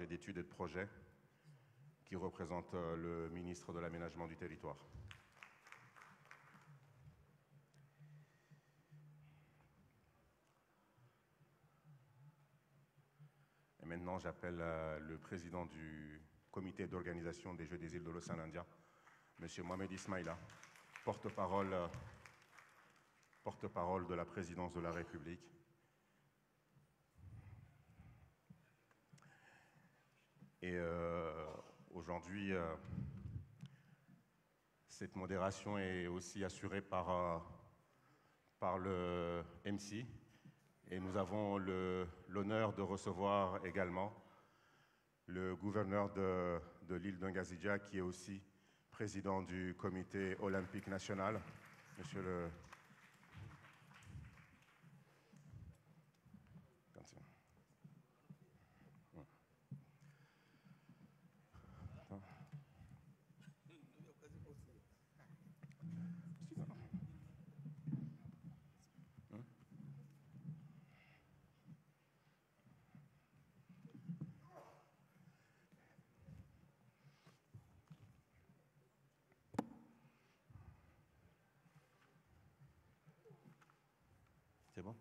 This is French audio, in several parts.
chargé d'études et de projets qui représente le ministre de l'Aménagement du Territoire. Et maintenant, j'appelle le président du comité d'organisation des Jeux des îles de l'océan Indien, M. Mohamed Ismaïla, porte-parole de la présidence de la République. Et aujourd'hui, cette modération est aussi assurée par le MC. Et nous avons l'honneur de recevoir également le gouverneur de l'île d'Ingazidja, qui est aussi président du comité olympique national, monsieur le... C'est bon?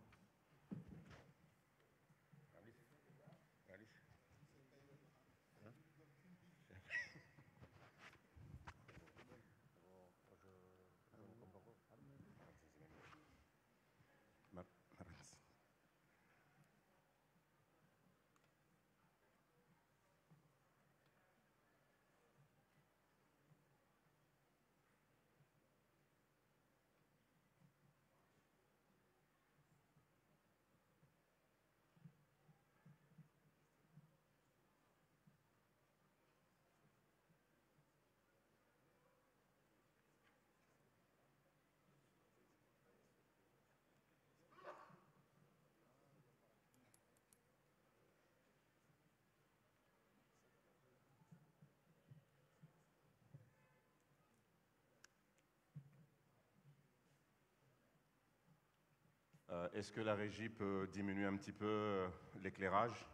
Est-ce que la régie peut diminuer un petit peu l'éclairage,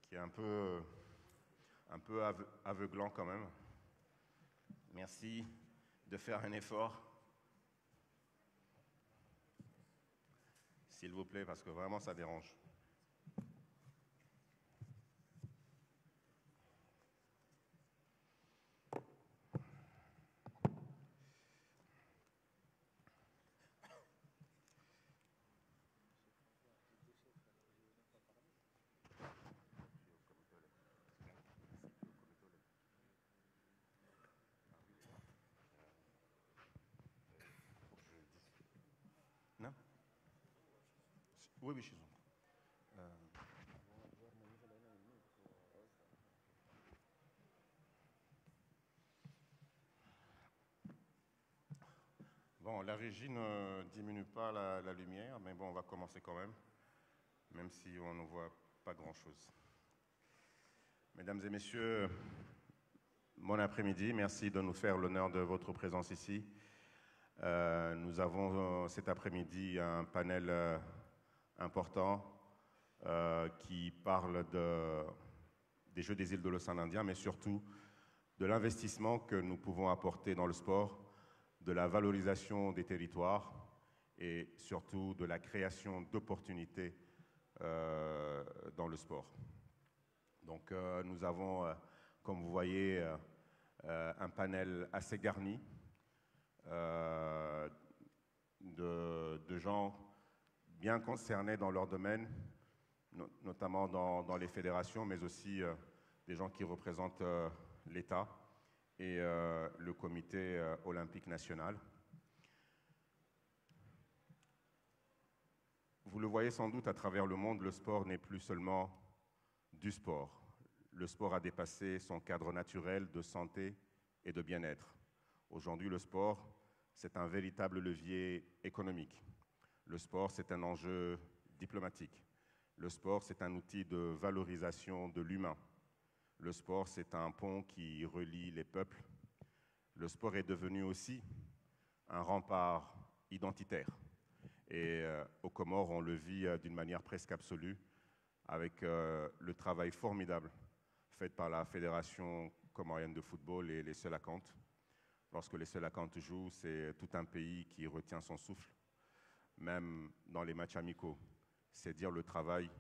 qui est un peu aveuglant quand même? Merci de faire un effort, s'il vous plaît, parce que vraiment ça dérange. Non? Oui, je suis Bon, la régie ne diminue pas la lumière, mais bon, on va commencer quand même si on ne voit pas grand-chose. Mesdames et messieurs, bon après-midi, merci de nous faire l'honneur de votre présence ici. Nous avons cet après-midi un panel important qui parle des Jeux des îles de l'océan Indien, mais surtout de l'investissement que nous pouvons apporter dans le sport, de la valorisation des territoires et surtout de la création d'opportunités dans le sport. Donc nous avons, comme vous voyez, un panel assez garni de gens bien concernés dans leur domaine, notamment dans les fédérations, mais aussi des gens qui représentent l'État et le comité olympique national. Vous le voyez sans doute à travers le monde, le sport n'est plus seulement du sport. Le sport a dépassé son cadre naturel de santé et de bien-être. Aujourd'hui, le sport, c'est un véritable levier économique. Le sport, c'est un enjeu diplomatique. Le sport, c'est un outil de valorisation de l'humain. Le sport, c'est un pont qui relie les peuples. Le sport est devenu aussi un rempart identitaire. Et aux Comores, on le vit d'une manière presque absolue avec le travail formidable faites par la Fédération comorienne de football et les Selacantes. Lorsque les Selacantes jouent, c'est tout un pays qui retient son souffle, même dans les matchs amicaux. C'est dire le travail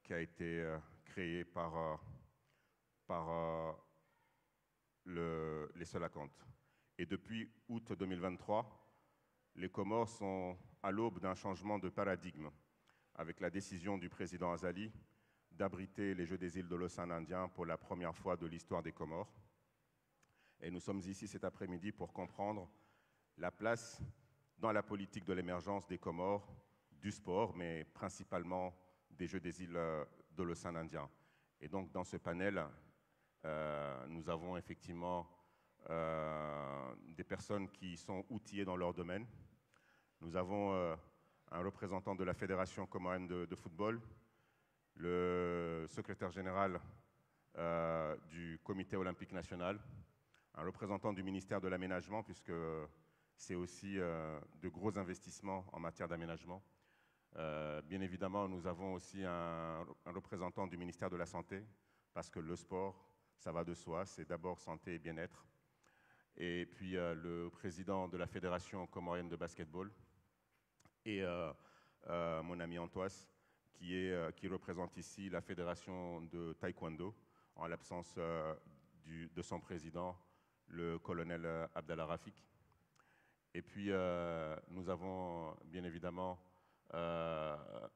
qui a été créé par les Selacantes. Et depuis août 2023, les Comores sont à l'aube d'un changement de paradigme, avec la décision du président Azali d'abriter les Jeux des îles de l'océan Indien pour la première fois de l'histoire des Comores. Et nous sommes ici cet après-midi pour comprendre la place dans la politique de l'émergence des Comores, du sport, mais principalement des Jeux des îles de l'océan Indien. Et donc, dans ce panel, nous avons effectivement des personnes qui sont outillées dans leur domaine. Nous avons un représentant de la Fédération comorienne de football, le secrétaire général du Comité olympique national, un représentant du ministère de l'Aménagement, puisque c'est aussi de gros investissements en matière d'aménagement. Bien évidemment, nous avons aussi un représentant du ministère de la Santé, parce que le sport, ça va de soi, c'est d'abord santé et bien-être. Et puis le président de la Fédération comorienne de basketball, et mon ami Antoine, qui représente ici la Fédération de taekwondo, en l'absence de son président, le colonel Abdallah Rafik. Et puis nous avons bien évidemment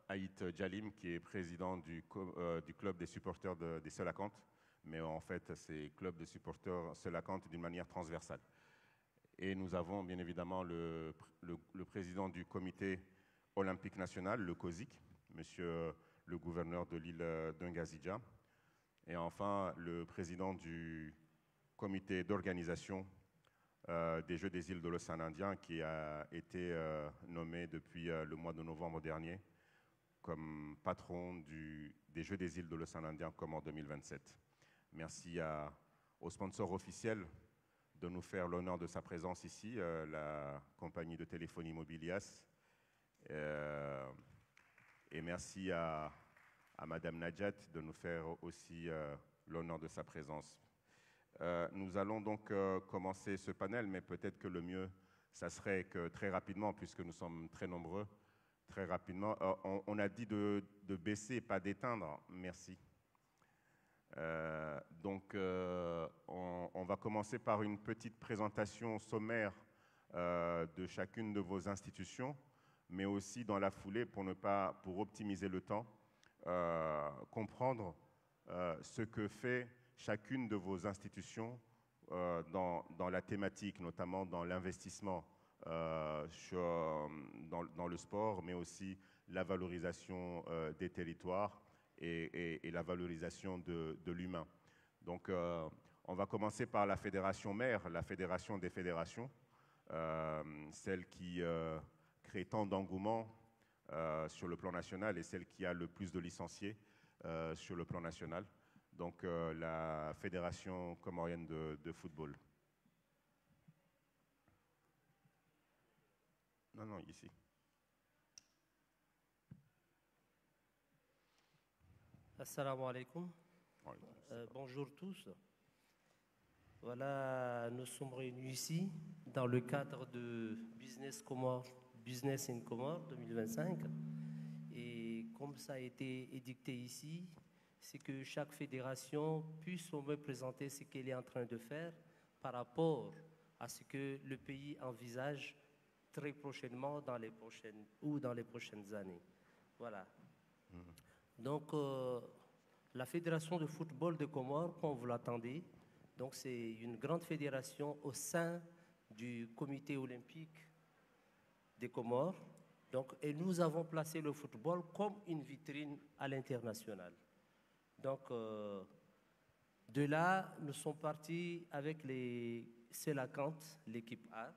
Aït Jalim, qui est président du club des supporters des Selacantes, mais en fait c'est club de supporters Selacantes d'une manière transversale. Et nous avons bien évidemment le président du comité olympique national, le COSIC, monsieur le gouverneur de l'île d'Ungazija, et enfin le président du comité d'organisation des Jeux des îles de l'océan Indien, qui a été nommé depuis le mois de novembre dernier comme patron des Jeux des îles de l'océan Indien comme en 2027. Merci au sponsor officiel de nous faire l'honneur de sa présence ici, la compagnie de téléphonie Mobilias. Et merci à Madame Najat de nous faire aussi l'honneur de sa présence. Nous allons donc commencer ce panel, mais peut-être que le mieux, ça serait que très rapidement, puisque nous sommes très nombreux, très rapidement, on a dit de baisser, pas d'éteindre. Merci. Donc, on va commencer par une petite présentation sommaire de chacune de vos institutions, mais aussi dans la foulée, pour optimiser le temps, comprendre ce que fait chacune de vos institutions dans la thématique, notamment dans l'investissement dans le sport, mais aussi la valorisation des territoires et la valorisation de l'humain. Donc, on va commencer par la fédération mère, la fédération des fédérations, celle qui crée tant d'engouement sur le plan national et celle qui a le plus de licenciés sur le plan national. Donc, la Fédération comorienne de football. Non, ici. Assalamu alaikum. Bonjour tous. Voilà, nous sommes réunis ici dans le cadre de Business in Comores 2025. Et comme ça a été édicté ici, c'est que chaque fédération puisse au moins présenter ce qu'elle est en train de faire par rapport à ce que le pays envisage très prochainement dans les prochaines années. Voilà. Donc, la Fédération de football de Comores, comme vous l'attendez, donc c'est une grande fédération au sein du Comité olympique des Comores. Donc, et nous avons placé le football comme une vitrine à l'international. Donc, de là, nous sommes partis avec les Selacantes, l'équipe A,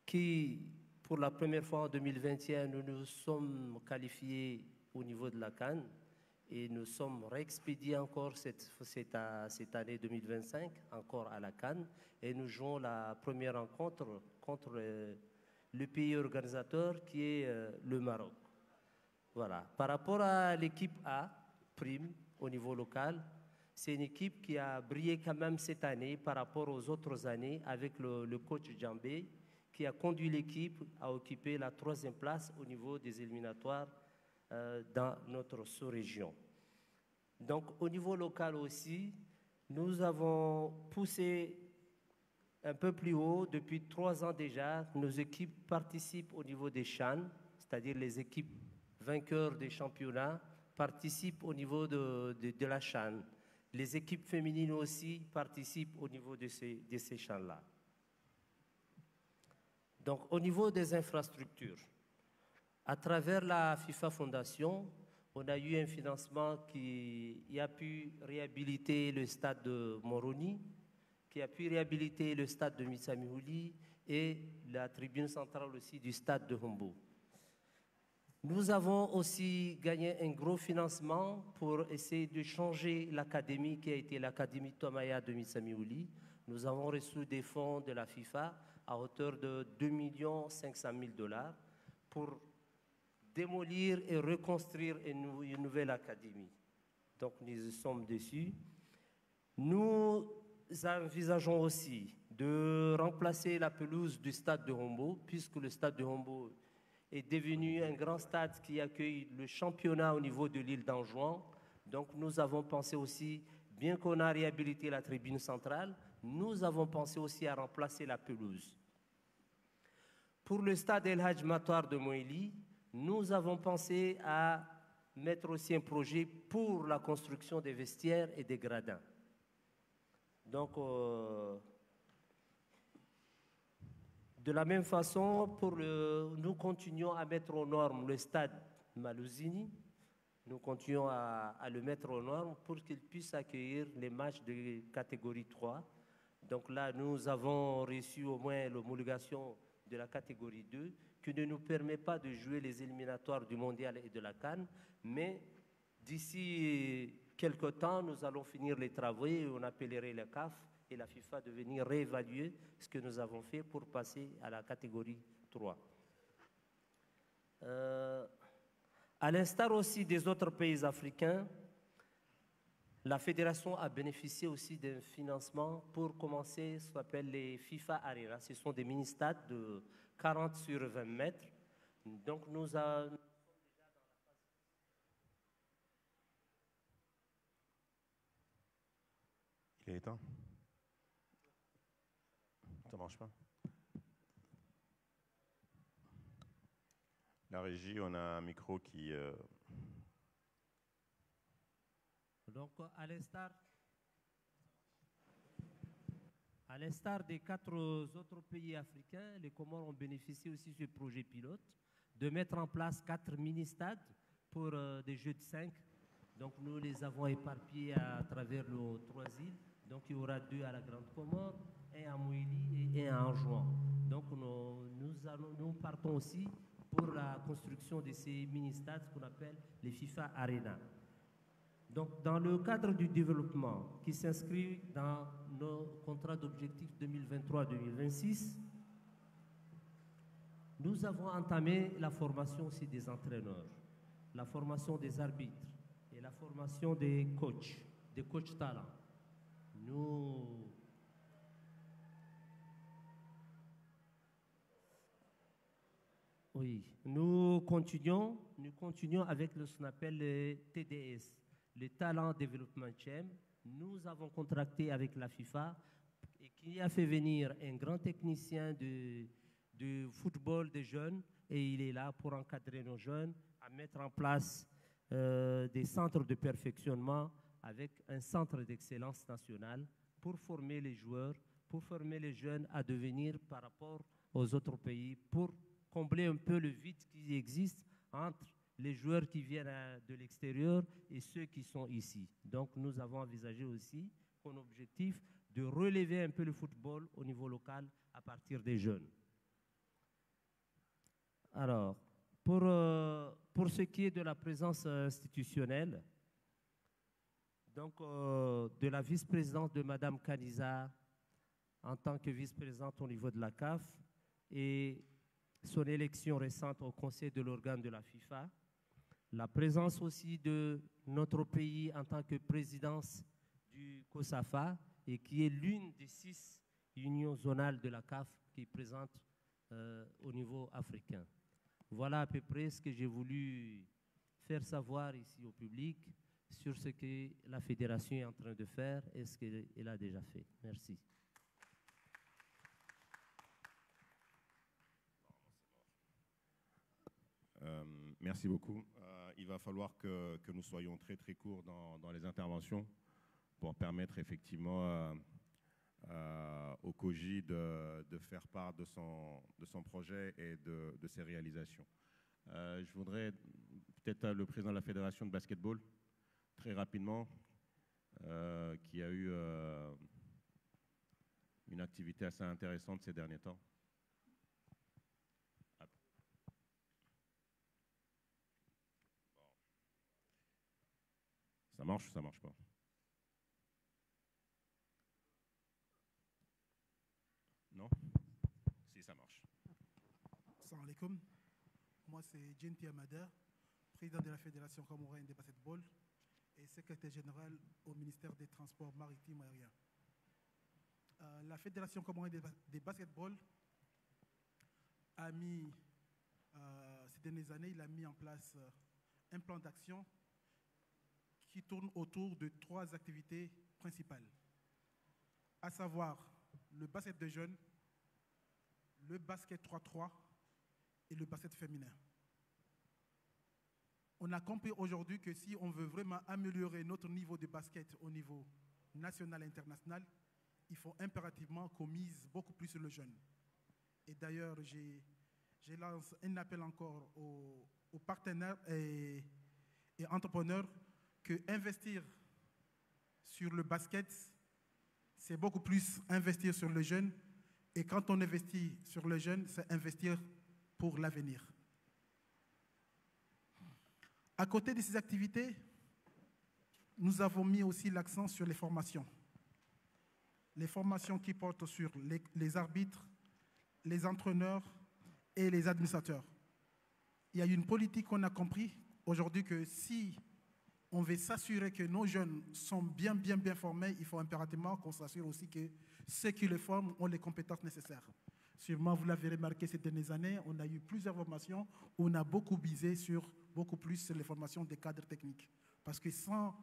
qui, pour la première fois en 2021, nous nous sommes qualifiés au niveau de la CAN et nous sommes réexpédiés encore cette année 2025, encore à la CAN, et nous jouons la première rencontre contre le pays organisateur qui est le Maroc. Voilà. Par rapport à l'équipe A, prime, au niveau local, C'est une équipe qui a brillé quand même cette année par rapport aux autres années avec le coach Djambé, qui a conduit l'équipe à occuper la 3e place au niveau des éliminatoires dans notre sous-région. Donc, au niveau local aussi, nous avons poussé un peu plus haut. Depuis 3 ans déjà, nos équipes participent au niveau des CHAN, c'est-à-dire les équipes vainqueurs des championnats participent au niveau de la CHAN. Les équipes féminines aussi participent au niveau de ces CHAN-là. Donc, au niveau des infrastructures, à travers la FIFA Fondation, on a eu un financement qui a pu réhabiliter le stade de Moroni, qui a pu réhabiliter le stade de Mitsamihuli et la tribune centrale aussi du stade de Hombo. Nous avons aussi gagné un gros financement pour essayer de changer l'académie qui a été l'académie Tomaya de Mitsamihuli. Nous avons reçu des fonds de la FIFA à hauteur de 2 500 000 $ pour démolir et reconstruire une nouvelle académie. Donc nous sommes dessus. Nous envisageons aussi de remplacer la pelouse du stade de Hombo, puisque le stade de Hombo est devenu un grand stade qui accueille le championnat au niveau de l'île d'Anjouan. Donc nous avons pensé aussi, bien qu'on a réhabilité la tribune centrale, nous avons pensé aussi à remplacer la pelouse. Pour le stade El Hadj Matoar de Moéli, nous avons pensé à mettre aussi un projet pour la construction des vestiaires et des gradins. Donc, de la même façon, nous continuons à mettre aux normes le stade Malouzini. Nous continuons à le mettre aux normes pour qu'il puisse accueillir les matchs de catégorie 3. Donc là, nous avons reçu au moins l'homologation de la catégorie 2, qui ne nous permet pas de jouer les éliminatoires du mondial et de la CAN, mais d'ici quelque temps, nous allons finir les travaux et on appellerait le CAF et la FIFA de venir réévaluer ce que nous avons fait pour passer à la catégorie 3. À l'instar aussi des autres pays africains, la fédération a bénéficié aussi d'un financement pour commencer ce qu'on appelle les FIFA Arena. Ce sont des mini-stades de 40 sur 20 mètres. Donc nous avons... Il est éteint? Ça marche pas? La régie, on a un micro qui... Donc, à l'instar des 4 autres pays africains, les Comores ont bénéficié aussi de ce projet pilote de mettre en place 4 mini-stades pour des jeux de 5. Donc, nous les avons éparpillés à travers nos 3 îles. Donc, il y aura 2 à la Grande Comore, 1 à Moéli et 1 à Anjouan. Donc, nous partons aussi pour la construction de ces mini-stades qu'on appelle les FIFA Arena. Donc, dans le cadre du développement qui s'inscrit dans nos contrats d'objectifs 2023-2026, nous avons entamé la formation aussi des entraîneurs, la formation des arbitres et la formation des coachs talents. Nous continuons avec ce qu'on appelle le TDS, le Talent Development Champ. Nous avons contracté avec la FIFA et qui a fait venir un grand technicien de football des jeunes et il est là pour encadrer nos jeunes, à mettre en place des centres de perfectionnement avec un centre d'excellence nationale pour former les joueurs, pour former les jeunes à devenir par rapport aux autres pays, pour combler un peu le vide qui existe entre les joueurs qui viennent de l'extérieur et ceux qui sont ici. Donc nous avons envisagé aussi comme objectif de relever un peu le football au niveau local à partir des jeunes. Alors, pour ce qui est de la présence institutionnelle, donc de la vice-présidente de Mme Kaniza en tant que vice-présidente au niveau de la CAF et son élection récente au conseil de l'organe de la FIFA, la présence aussi de notre pays en tant que présidence du COSAFA et qui est l'une des 6 unions zonales de la CAF qui est présente au niveau africain. Voilà à peu près ce que j'ai voulu faire savoir ici au public sur ce que la fédération est en train de faire et ce qu'elle a déjà fait. Merci. Merci beaucoup. Il va falloir que nous soyons très très courts dans les interventions pour permettre effectivement au COJI de faire part de son projet et de ses réalisations. Je voudrais peut-être le président de la Fédération de basketball, très rapidement, qui a eu une activité assez intéressante ces derniers temps. Ça marche ou ça marche pas? Non? Si, ça marche. Salam alaikum. Moi, c'est Djenti Amader, président de la Fédération comorienne de basketball et secrétaire général au ministère des Transports maritimes et aériens. La Fédération comorienne de basketball a mis, ces dernières années, il a mis en place un plan d'action qui tourne autour de 3 activités principales, à savoir le basket de jeunes, le basket 3-3 et le basket féminin. On a compris aujourd'hui que si on veut vraiment améliorer notre niveau de basket au niveau national et international, il faut impérativement qu'on mise beaucoup plus sur le jeune. Et d'ailleurs, j'ai lancé un appel encore aux partenaires et entrepreneurs que investir sur le basket, c'est beaucoup plus investir sur le jeune. Et quand on investit sur le jeune, c'est investir pour l'avenir. À côté de ces activités, nous avons mis aussi l'accent sur les formations. Les formations qui portent sur les arbitres, les entraîneurs et les administrateurs. Il y a une politique qu'on a compris aujourd'hui que si on veut s'assurer que nos jeunes sont bien formés, il faut impérativement qu'on s'assure aussi que ceux qui les forment ont les compétences nécessaires. Sûrement, vous l'avez remarqué ces dernières années, on a eu plusieurs formations où on a beaucoup misé beaucoup plus sur les formations des cadres techniques. Parce que sans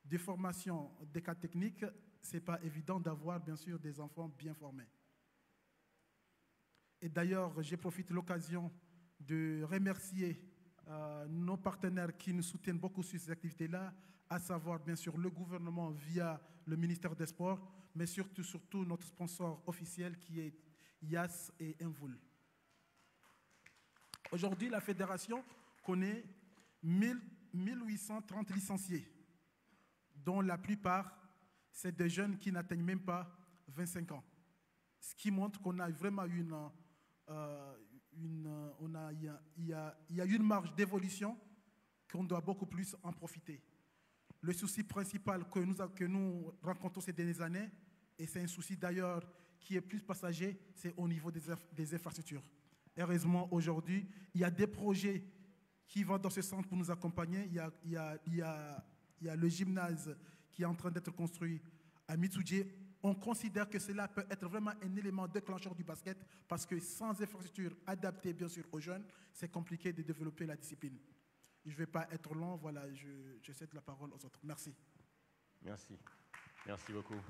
des formations des cadres techniques, ce n'est pas évident d'avoir, bien sûr, des enfants bien formés. Et d'ailleurs, j'ai profité de l'occasion de remercier nos partenaires qui nous soutiennent beaucoup sur ces activités-là, à savoir bien sûr le gouvernement via le ministère des Sports, mais surtout notre sponsor officiel qui est IAS et Envoul. Aujourd'hui, la fédération connaît 1830 licenciés, dont la plupart, c'est des jeunes qui n'atteignent même pas 25 ans. Ce qui montre qu'on a vraiment il y a une marge d'évolution qu'on doit beaucoup plus en profiter. Le souci principal que nous rencontrons ces dernières années, et c'est un souci d'ailleurs qui est plus passager, c'est au niveau des infrastructures. Heureusement, aujourd'hui, il y a des projets qui vont dans ce sens pour nous accompagner. Il y a le gymnase qui est en train d'être construit à Mitsuje. On considère que cela peut être vraiment un élément déclencheur du basket parce que sans infrastructure adaptée, bien sûr, aux jeunes, c'est compliqué de développer la discipline. Je ne vais pas être long, voilà, je cède la parole aux autres. Merci. Merci. Merci beaucoup.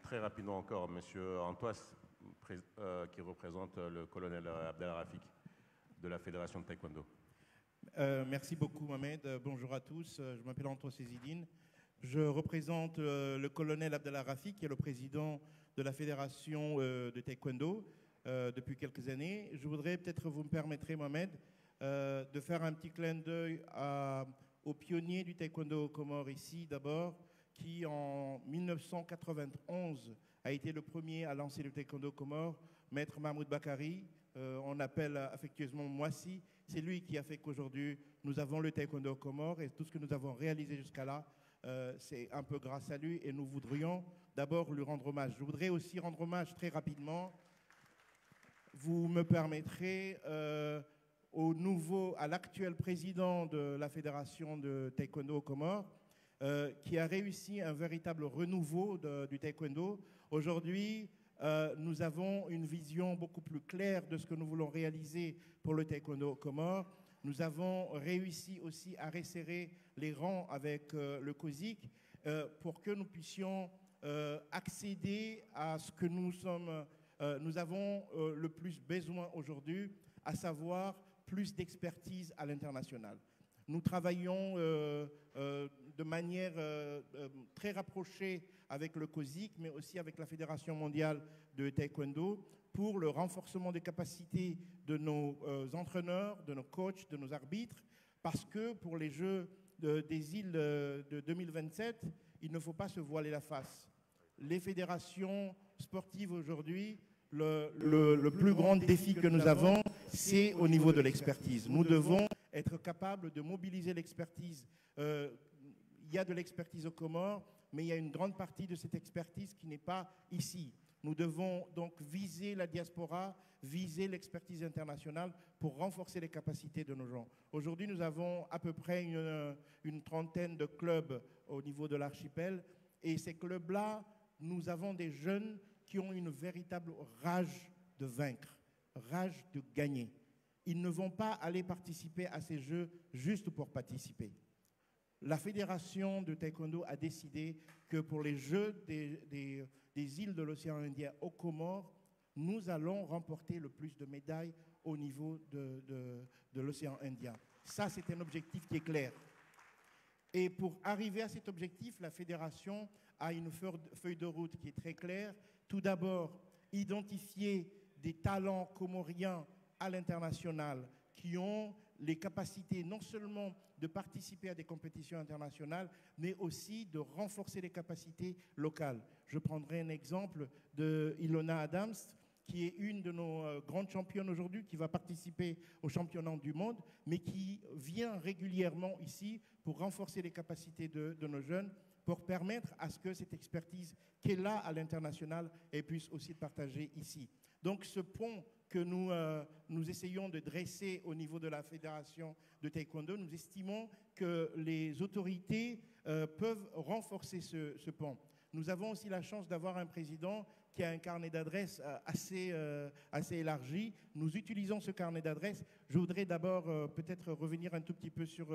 Très rapidement encore, M. Antoas, qui représente le colonel Abdel Rafik de la Fédération de Taekwondo. Merci beaucoup, Mohamed. Bonjour à tous. Je m'appelle Antoine Cézidine. Je représente le colonel Abdel Rafik, qui est le président de la Fédération de Taekwondo depuis quelques années. Je voudrais peut-être, vous me permettrez, Mohamed, de faire un petit clin d'œil aux pionniers du Taekwondo aux Comores ici, d'abord, qui en 1991 a été le premier à lancer le Taekwondo aux Comores, Maître Mahmoud Bakari, on appelle affectueusement Moissi. C'est lui qui a fait qu'aujourd'hui, nous avons le Taekwondo aux Comores et tout ce que nous avons réalisé jusqu'à là, c'est un peu grâce à lui et nous voudrions d'abord lui rendre hommage. Je voudrais aussi rendre hommage très rapidement, vous me permettrez, à l'actuel président de la Fédération de Taekwondo aux Comores, qui a réussi un véritable renouveau du taekwondo. Aujourd'hui, nous avons une vision beaucoup plus claire de ce que nous voulons réaliser pour le taekwondo aux Comores. Nous avons réussi aussi à resserrer les rangs avec le COSIC pour que nous puissions accéder à ce que nous avons le plus besoin aujourd'hui, à savoir plus d'expertise à l'international. Nous travaillons de manière très rapprochée avec le COSIC, mais aussi avec la Fédération mondiale de taekwondo pour le renforcement des capacités de nos entraîneurs, de nos coachs, de nos arbitres, parce que pour les Jeux des îles de 2027, il ne faut pas se voiler la face. Les fédérations sportives aujourd'hui, le plus grand défi que nous avons, c'est au niveau de l'expertise. Nous devons être capables de mobiliser l'expertise. Il y a de l'expertise aux Comores, mais il y a une grande partie de cette expertise qui n'est pas ici. Nous devons donc viser la diaspora, viser l'expertise internationale pour renforcer les capacités de nos gens. Aujourd'hui, nous avons à peu près une trentaine de clubs au niveau de l'archipel. Et ces clubs-là, nous avons des jeunes qui ont une véritable rage de vaincre, rage de gagner. Ils ne vont pas aller participer à ces Jeux juste pour participer. La Fédération de taekwondo a décidé que pour les Jeux des îles de l'océan Indien aux Comores, nous allons remporter le plus de médailles au niveau de l'océan Indien. Ça, c'est un objectif qui est clair. Et pour arriver à cet objectif, la Fédération a une feuille de route qui est très claire. Tout d'abord, identifier des talents comoriens à l'international qui ont les capacités non seulement de participer à des compétitions internationales, mais aussi de renforcer les capacités locales. Je prendrai un exemple de Ilona Adams, qui est une de nos grandes championnes aujourd'hui, qui va participer au championnat du monde, mais qui vient régulièrement ici pour renforcer les capacités de nos jeunes, pour permettre à ce que cette expertise qui est là à l'international puisse aussi être partagée ici. Donc ce pont que nous essayons de dresser au niveau de la Fédération de taekwondo, nous estimons que les autorités peuvent renforcer ce pont. Nous avons aussi la chance d'avoir un président qui a un carnet d'adresses assez élargi. Nous utilisons ce carnet d'adresses. Je voudrais d'abord peut-être revenir un tout petit peu sur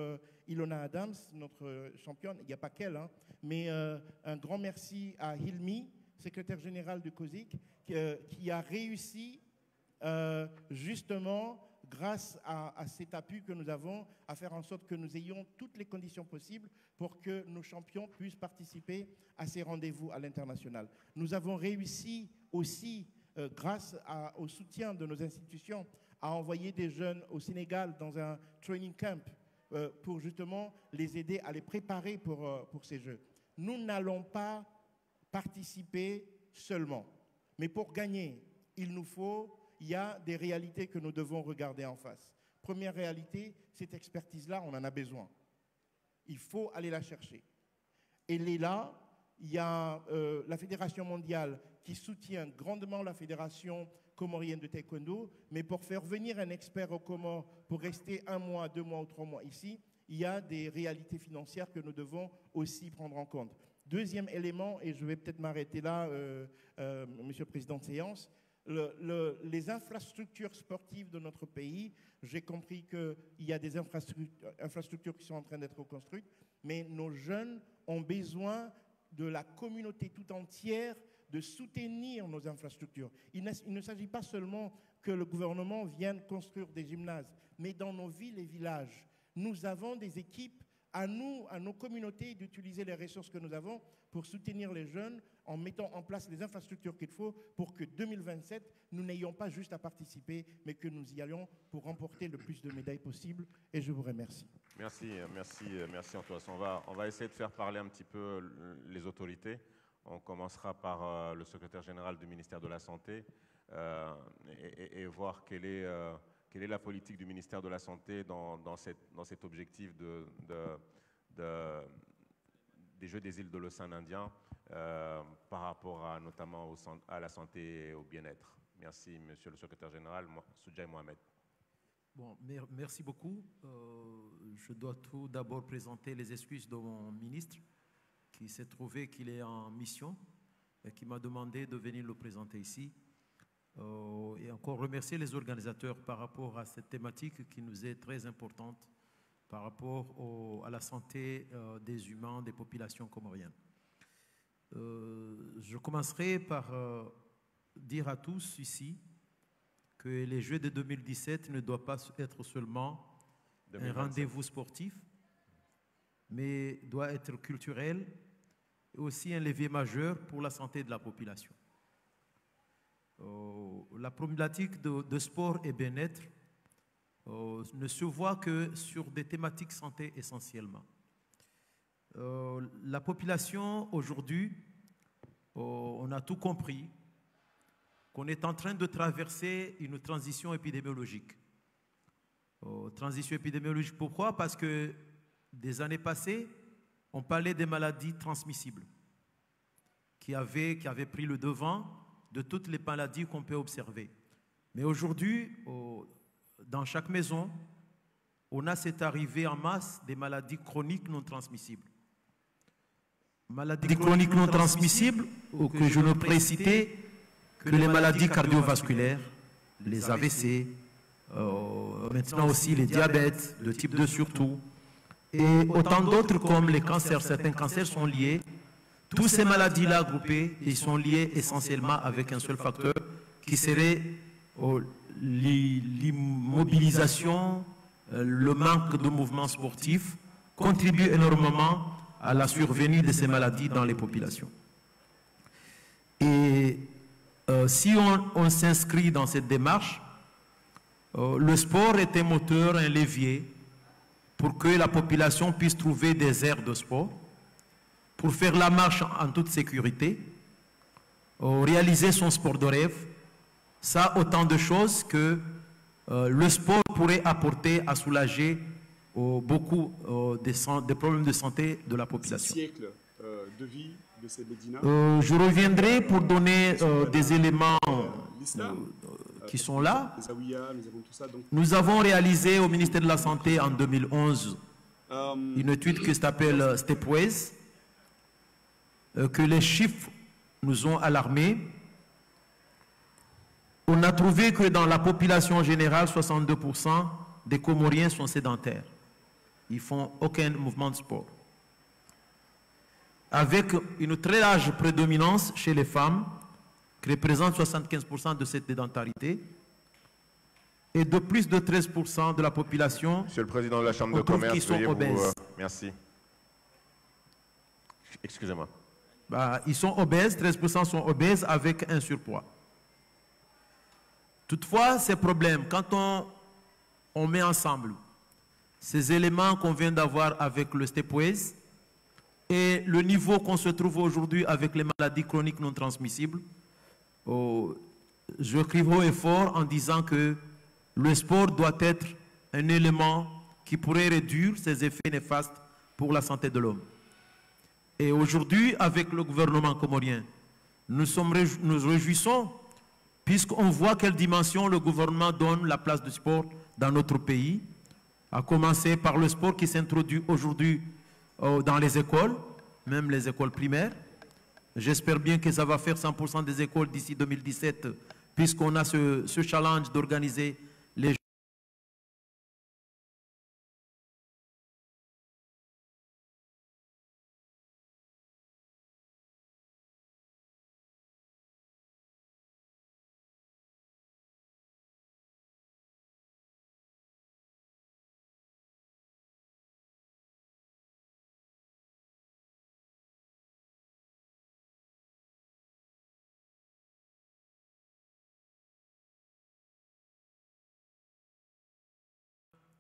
Ilona Adams, notre championne. Il n'y a pas qu'elle, hein, mais un grand merci à Hilmi, secrétaire général du COSIC, qui a réussi justement, grâce à cet appui que nous avons, à faire en sorte que nous ayons toutes les conditions possibles pour que nos champions puissent participer à ces rendez-vous à l'international. Nous avons réussi aussi, grâce au soutien de nos institutions, à envoyer des jeunes au Sénégal dans un training camp pour justement les aider à les préparer pour ces Jeux. Nous n'allons pas participer seulement, mais pour gagner, il y a des réalités que nous devons regarder en face. Première réalité, cette expertise-là, on en a besoin. Il faut aller la chercher. Elle est là. Il y a la Fédération mondiale qui soutient grandement la Fédération comorienne de taekwondo, mais pour faire venir un expert aux Comores pour rester 1 mois, 2 mois ou 3 mois ici, il y a des réalités financières que nous devons aussi prendre en compte. Deuxième élément, et je vais peut-être m'arrêter là, Monsieur le Président de séance, les infrastructures sportives de notre pays, j'ai compris qu'il y a des infrastructures qui sont en train d'être construites, mais nos jeunes ont besoin de la communauté tout entière de soutenir nos infrastructures. Il ne s'agit pas seulement que le gouvernement vienne construire des gymnases, mais dans nos villes et villages, nous avons des équipes à nos communautés d'utiliser les ressources que nous avons pour soutenir les jeunes en mettant en place les infrastructures qu'il faut pour que 2027, nous n'ayons pas juste à participer, mais que nous y allions pour remporter le plus de médailles possible. Et je vous remercie. Merci Antoine. On va essayer de faire parler un petit peu les autorités. On commencera par le secrétaire général du ministère de la Santé et voir quelle est la politique du ministère de la Santé dans cet objectif des Jeux des îles de l'océan Indien par rapport notamment à la santé et au bien-être. Merci, Monsieur le secrétaire général, Soudjaï Mohamed. Bon, merci beaucoup. Je dois tout d'abord présenter les excuses de mon ministre qui s'est trouvé qu'il est en mission et qui m'a demandé de venir le présenter ici. Et encore remercier les organisateurs par rapport à cette thématique qui nous est très importante par rapport à la santé des humains, des populations comoriennes. Je commencerai par dire à tous ici que les Jeux de 2017 ne doivent pas être seulement 2027. Un rendez-vous sportif, mais doit être culturel et aussi un levier majeur pour la santé de la population. La problématique de sport et bien-être ne se voit que sur des thématiques santé essentiellement. La population aujourd'hui, on a tout compris, qu'on est en train de traverser une transition épidémiologique. Transition épidémiologique, pourquoi? Parce que des années passées, on parlait des maladies transmissibles qui avaient pris le devant de toutes les maladies qu'on peut observer. Mais aujourd'hui, dans chaque maison, on a cette arrivée en masse des maladies chroniques non transmissibles. Maladies chroniques non transmissibles, ou que je ne pourrais citer que les maladies cardiovasculaires, les AVC, maintenant aussi les diabètes, de type 2 surtout, et autant d'autres comme les cancers. Certains cancers sont liés. Toutes ces maladies-là groupées, ils sont liés essentiellement avec un seul facteur qui serait l'immobilisation, le manque de mouvement sportif contribue énormément à la survenue de ces maladies dans les populations. Et si on s'inscrit dans cette démarche, le sport est un moteur, un levier pour que la population puisse trouver des aires de sport, pour faire la marche en toute sécurité, réaliser son sport de rêve. Ça, autant de choses que le sport pourrait apporter à soulager beaucoup des problèmes de santé de la population. Siècle de vie de ces médinas. Je reviendrai pour donner des éléments qui sont là. Les Zawiya, nous avons tout ça, donc. Nous avons réalisé au ministère de la Santé en 2011 une étude qui s'appelle Stepways, que les chiffres nous ont alarmés. On a trouvé que dans la population générale, 62% des Comoriens sont sédentaires. Ils ne font aucun mouvement de sport. Avec une très large prédominance chez les femmes, qui représente 75% de cette sédentarité, et de plus de 13% de la population. Monsieur le Président de la Chambre de commerce, qui sont obèses. Merci. Excusez-moi. Ils sont obèses, 13% sont obèses avec un surpoids. Toutefois, ces problèmes, quand on met ensemble ces éléments qu'on vient d'avoir avec le Stepways et le niveau qu'on se trouve aujourd'hui avec les maladies chroniques non transmissibles, je crie haut et fort en disant que le sport doit être un élément qui pourrait réduire ces effets néfastes pour la santé de l'homme. Et aujourd'hui, avec le gouvernement comorien, nous réjouissons puisqu'on voit quelle dimension le gouvernement donne la place du sport dans notre pays, à commencer par le sport qui s'introduit aujourd'hui dans les écoles, même les écoles primaires. J'espère bien que ça va faire 100% des écoles d'ici 2017, puisqu'on a ce challenge d'organiser les Jeux.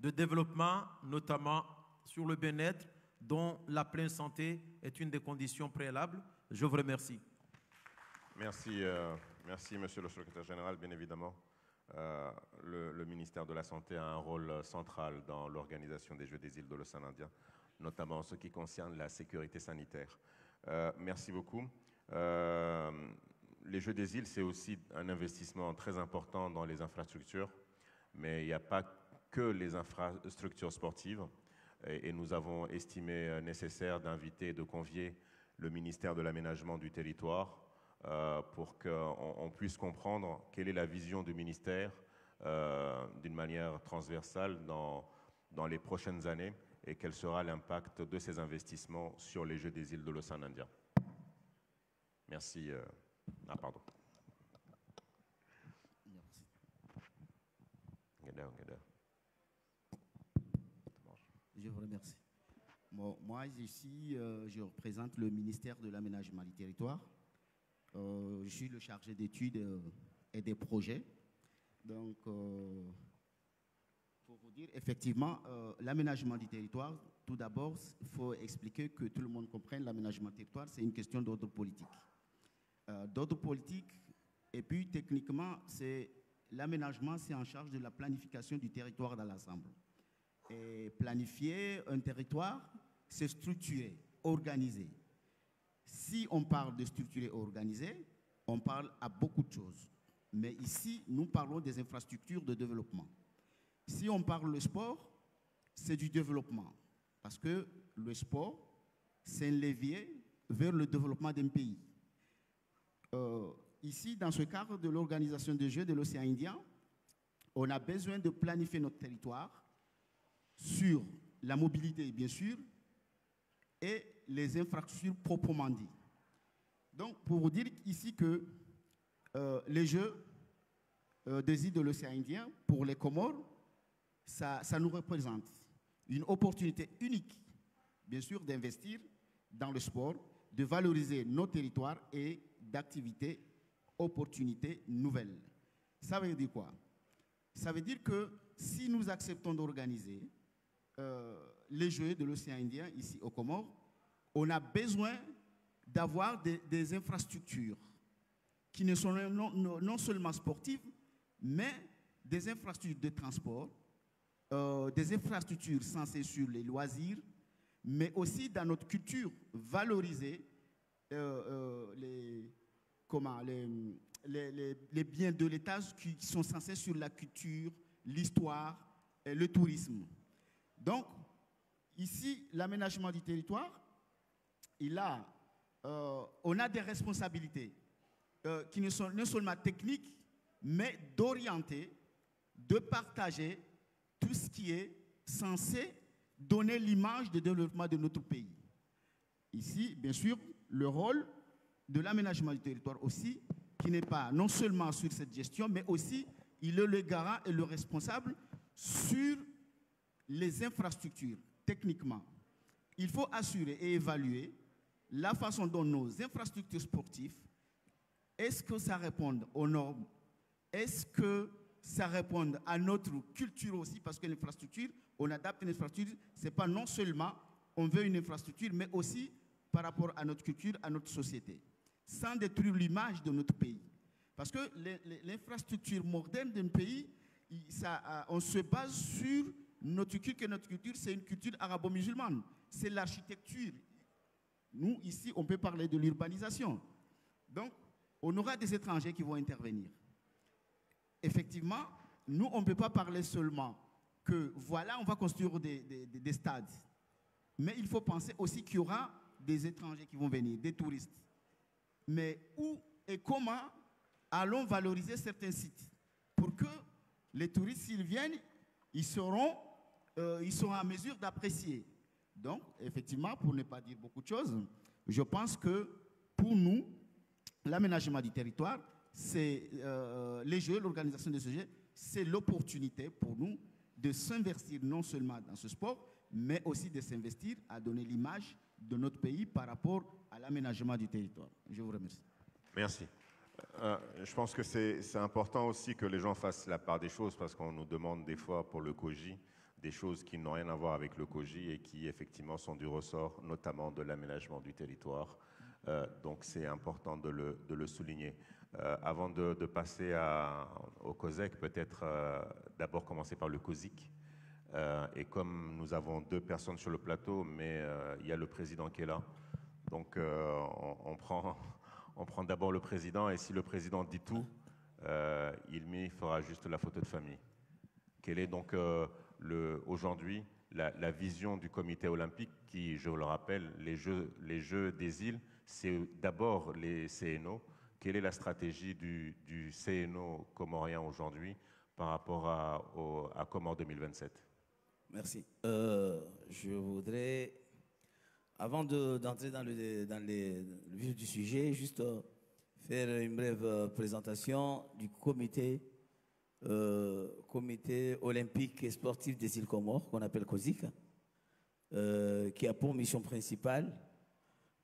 De développement, notamment sur le bien-être, dont la pleine santé est une des conditions préalables. Je vous remercie. Merci, merci Monsieur le Secrétaire Général, bien évidemment. Le ministère de la Santé a un rôle central dans l'organisation des Jeux des îles de l'Océan Indien, notamment en ce qui concerne la sécurité sanitaire. Merci beaucoup. Les Jeux des îles, c'est aussi un investissement très important dans les infrastructures, mais il n'y a pas que les infrastructures sportives. Et nous avons estimé nécessaire d'inviter et de convier le ministère de l'Aménagement du Territoire pour qu'on puisse comprendre quelle est la vision du ministère d'une manière transversale dans les prochaines années et quel sera l'impact de ces investissements sur les Jeux des îles de l'océan Indien. Merci. Pardon. Merci. Je vous remercie. Bon, moi, ici, je représente le ministère de l'Aménagement du Territoire. Je suis le chargé d'études et des projets. Donc, pour vous dire, effectivement, l'aménagement du territoire, tout d'abord, il faut expliquer que tout le monde comprenne l'aménagement du territoire, c'est une question d'ordre politique. D'ordre politique, et puis techniquement, l'aménagement, c'est en charge de la planification du territoire dans l'ensemble. Et planifier un territoire, c'est structurer, organiser. Si on parle de structurer, organiser, on parle à beaucoup de choses. Mais ici, nous parlons des infrastructures de développement. Si on parle du sport, c'est du développement. Parce que le sport, c'est un levier vers le développement d'un pays. Ici, dans ce cadre de l'organisation des Jeux de l'océan Indien, on a besoin de planifier notre territoire sur la mobilité, bien sûr, et les infrastructures proprement dites. Donc, pour vous dire ici que les Jeux des îles de l'océan Indien, pour les Comores, ça nous représente une opportunité unique, bien sûr, d'investir dans le sport, de valoriser nos territoires et d'activités, opportunités nouvelles. Ça veut dire quoi? Ça veut dire que si nous acceptons d'organiser les Jeux de l'océan Indien ici aux Comores, on a besoin d'avoir des infrastructures qui ne sont non seulement sportives, mais des infrastructures de transport, des infrastructures censées sur les loisirs, mais aussi dans notre culture, valoriser les biens de l'État qui sont censés sur la culture, l'histoire et le tourisme. Donc, ici, l'aménagement du territoire, on a des responsabilités qui ne sont non seulement techniques, mais d'orienter, de partager tout ce qui est censé donner l'image de développement de notre pays. Ici, bien sûr, le rôle de l'aménagement du territoire aussi, qui n'est pas non seulement sur cette gestion, mais aussi il est le garant et le responsable sur les infrastructures, techniquement. Il faut assurer et évaluer la façon dont nos infrastructures sportives, est-ce que ça répond aux normes? Est-ce que ça répond à notre culture aussi? Parce que l'infrastructure, on adapte une infrastructure, ce n'est pas non seulement on veut une infrastructure, mais aussi par rapport à notre culture, à notre société, sans détruire l'image de notre pays. Parce que l'infrastructure moderne d'un pays, on se base sur notre culture, que notre culture, c'est une culture arabo-musulmane. C'est l'architecture. Nous, ici, on peut parler de l'urbanisation. Donc, on aura des étrangers qui vont intervenir. Effectivement, nous, on ne peut pas parler seulement que, voilà, on va construire des stades. Mais il faut penser aussi qu'il y aura des étrangers qui vont venir, des touristes. Mais où et comment allons valoriser certains sites pour que les touristes, s'ils viennent, ils seront en mesure d'apprécier. Donc, effectivement, pour ne pas dire beaucoup de choses, je pense que pour nous, l'aménagement du territoire, c'est les Jeux, l'organisation de ce Jeux, c'est l'opportunité pour nous de s'investir non seulement dans ce sport, mais aussi de s'investir à donner l'image de notre pays par rapport à l'aménagement du territoire. Je vous remercie. Merci. Je pense que c'est important aussi que les gens fassent la part des choses parce qu'on nous demande des fois pour le COJI des choses qui n'ont rien à voir avec le COJI et qui effectivement sont du ressort notamment de l'aménagement du territoire. Donc c'est important de le souligner. Avant de passer au COSEC, peut-être d'abord commencer par le COSIC. Et comme nous avons deux personnes sur le plateau, mais il y a le président qui est là, donc on prend d'abord le président, et si le président dit tout, il fera juste la photo de famille. Quel est donc aujourd'hui la vision du comité olympique qui, je le rappelle, les Jeux des îles, c'est d'abord les CNO. Quelle est la stratégie du CNO comorien aujourd'hui par rapport à Comores 2027? Merci. Je voudrais, avant d'entrer dans le vif du sujet, juste faire une brève présentation du comité olympique et sportif des îles Comores, qu'on appelle COSIC, qui a pour mission principale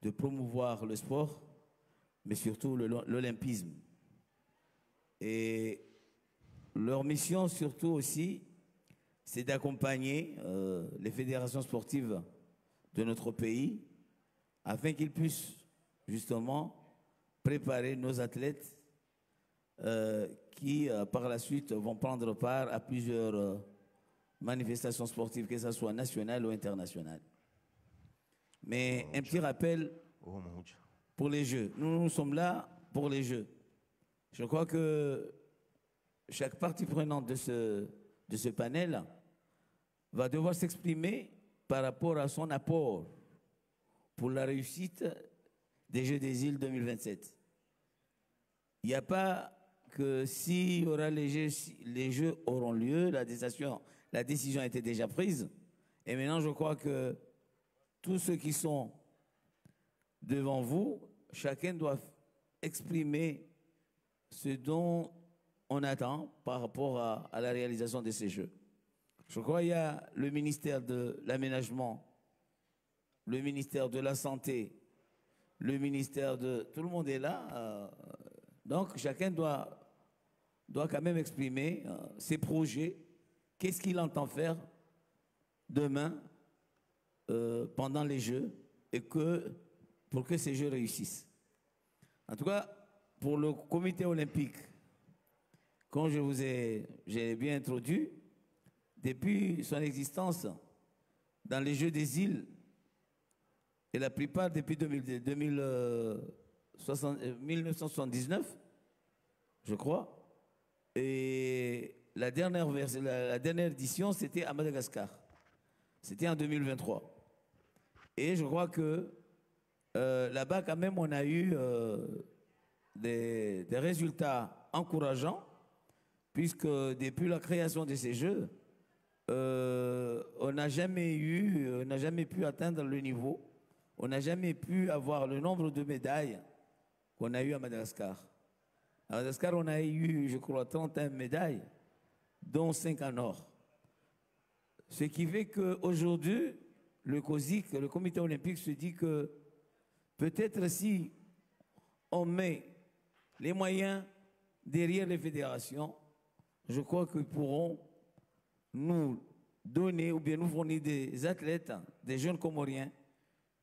de promouvoir le sport, mais surtout l'olympisme. Et leur mission surtout aussi, c'est d'accompagner les fédérations sportives de notre pays afin qu'ils puissent justement préparer nos athlètes qui, par la suite, vont prendre part à plusieurs manifestations sportives, que ce soit nationales ou internationales. Mais un petit rappel pour les Jeux. Nous sommes là pour les Jeux. Je crois que chaque partie prenante de ce panel va devoir s'exprimer par rapport à son apport pour la réussite des Jeux des îles 2027. Il n'y a pas que s'il y aura les Jeux auront lieu, la décision a été déjà prise. Et maintenant, je crois que tous ceux qui sont devant vous, chacun doit exprimer ce dont on attend par rapport à la réalisation de ces Jeux. Je crois qu'il y a le ministère de l'Aménagement, le ministère de la Santé, le ministère de... Tout le monde est là. Donc, chacun doit quand même exprimer ses projets, qu'est-ce qu'il entend faire demain, pendant les Jeux, et pour que ces Jeux réussissent. En tout cas, pour le comité olympique, comme j'ai bien introduit, depuis son existence dans les Jeux des îles, et la plupart depuis 1979, je crois, et la dernière édition, c'était à Madagascar. C'était en 2023. Et je crois que là-bas, quand même, on a eu des résultats encourageants, puisque depuis la création de ces Jeux, on n'a jamais pu atteindre le niveau, on n'a jamais pu avoir le nombre de médailles qu'on a eu à Madagascar. À Madagascar, on a eu, je crois, 31 médailles, dont 5 en or. Ce qui fait qu'aujourd'hui, le COSIC, le comité olympique, se dit que peut-être si on met les moyens derrière les fédérations, je crois qu'ils pourront nous donner ou bien nous fournir des athlètes, des jeunes Comoriens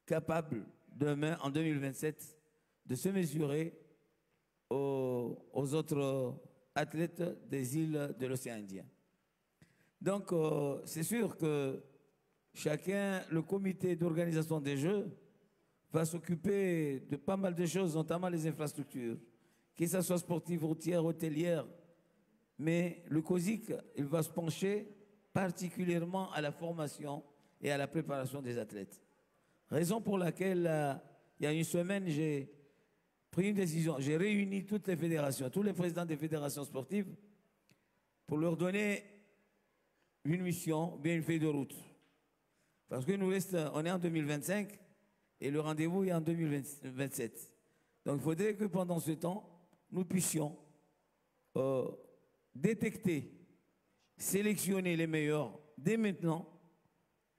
capables demain, en 2027, de se mesurer aux autres athlètes des îles de l'océan Indien. Donc, c'est sûr que chacun, le comité d'organisation des Jeux, va s'occuper de pas mal de choses, notamment les infrastructures, que ce soit sportives, routières, hôtelières. Mais le COSIC, il va se pencher particulièrement à la formation et à la préparation des athlètes. Raison pour laquelle, il y a une semaine, j'ai pris une décision. J'ai réuni toutes les fédérations, tous les présidents des fédérations sportives, pour leur donner une mission, bien une feuille de route. Parce que on est en 2025 et le rendez-vous est en 2027. Donc il faudrait que pendant ce temps, nous puissions détecter, sélectionner les meilleurs dès maintenant,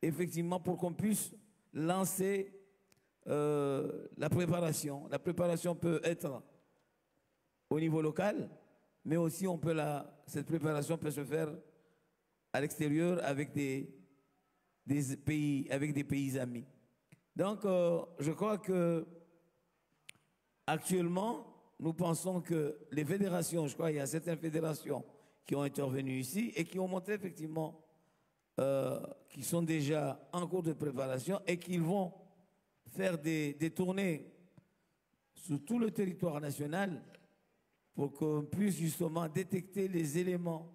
effectivement, pour qu'on puisse lancer la préparation. La préparation peut être au niveau local, mais aussi cette préparation peut se faire à l'extérieur avec des pays amis. Donc, je crois que actuellement, nous pensons que les fédérations, je crois qu'il y a certaines fédérations qui ont intervenu ici et qui ont montré effectivement qu'ils sont déjà en cours de préparation et qu'ils vont faire des tournées sur tout le territoire national pour qu'on puisse justement détecter les éléments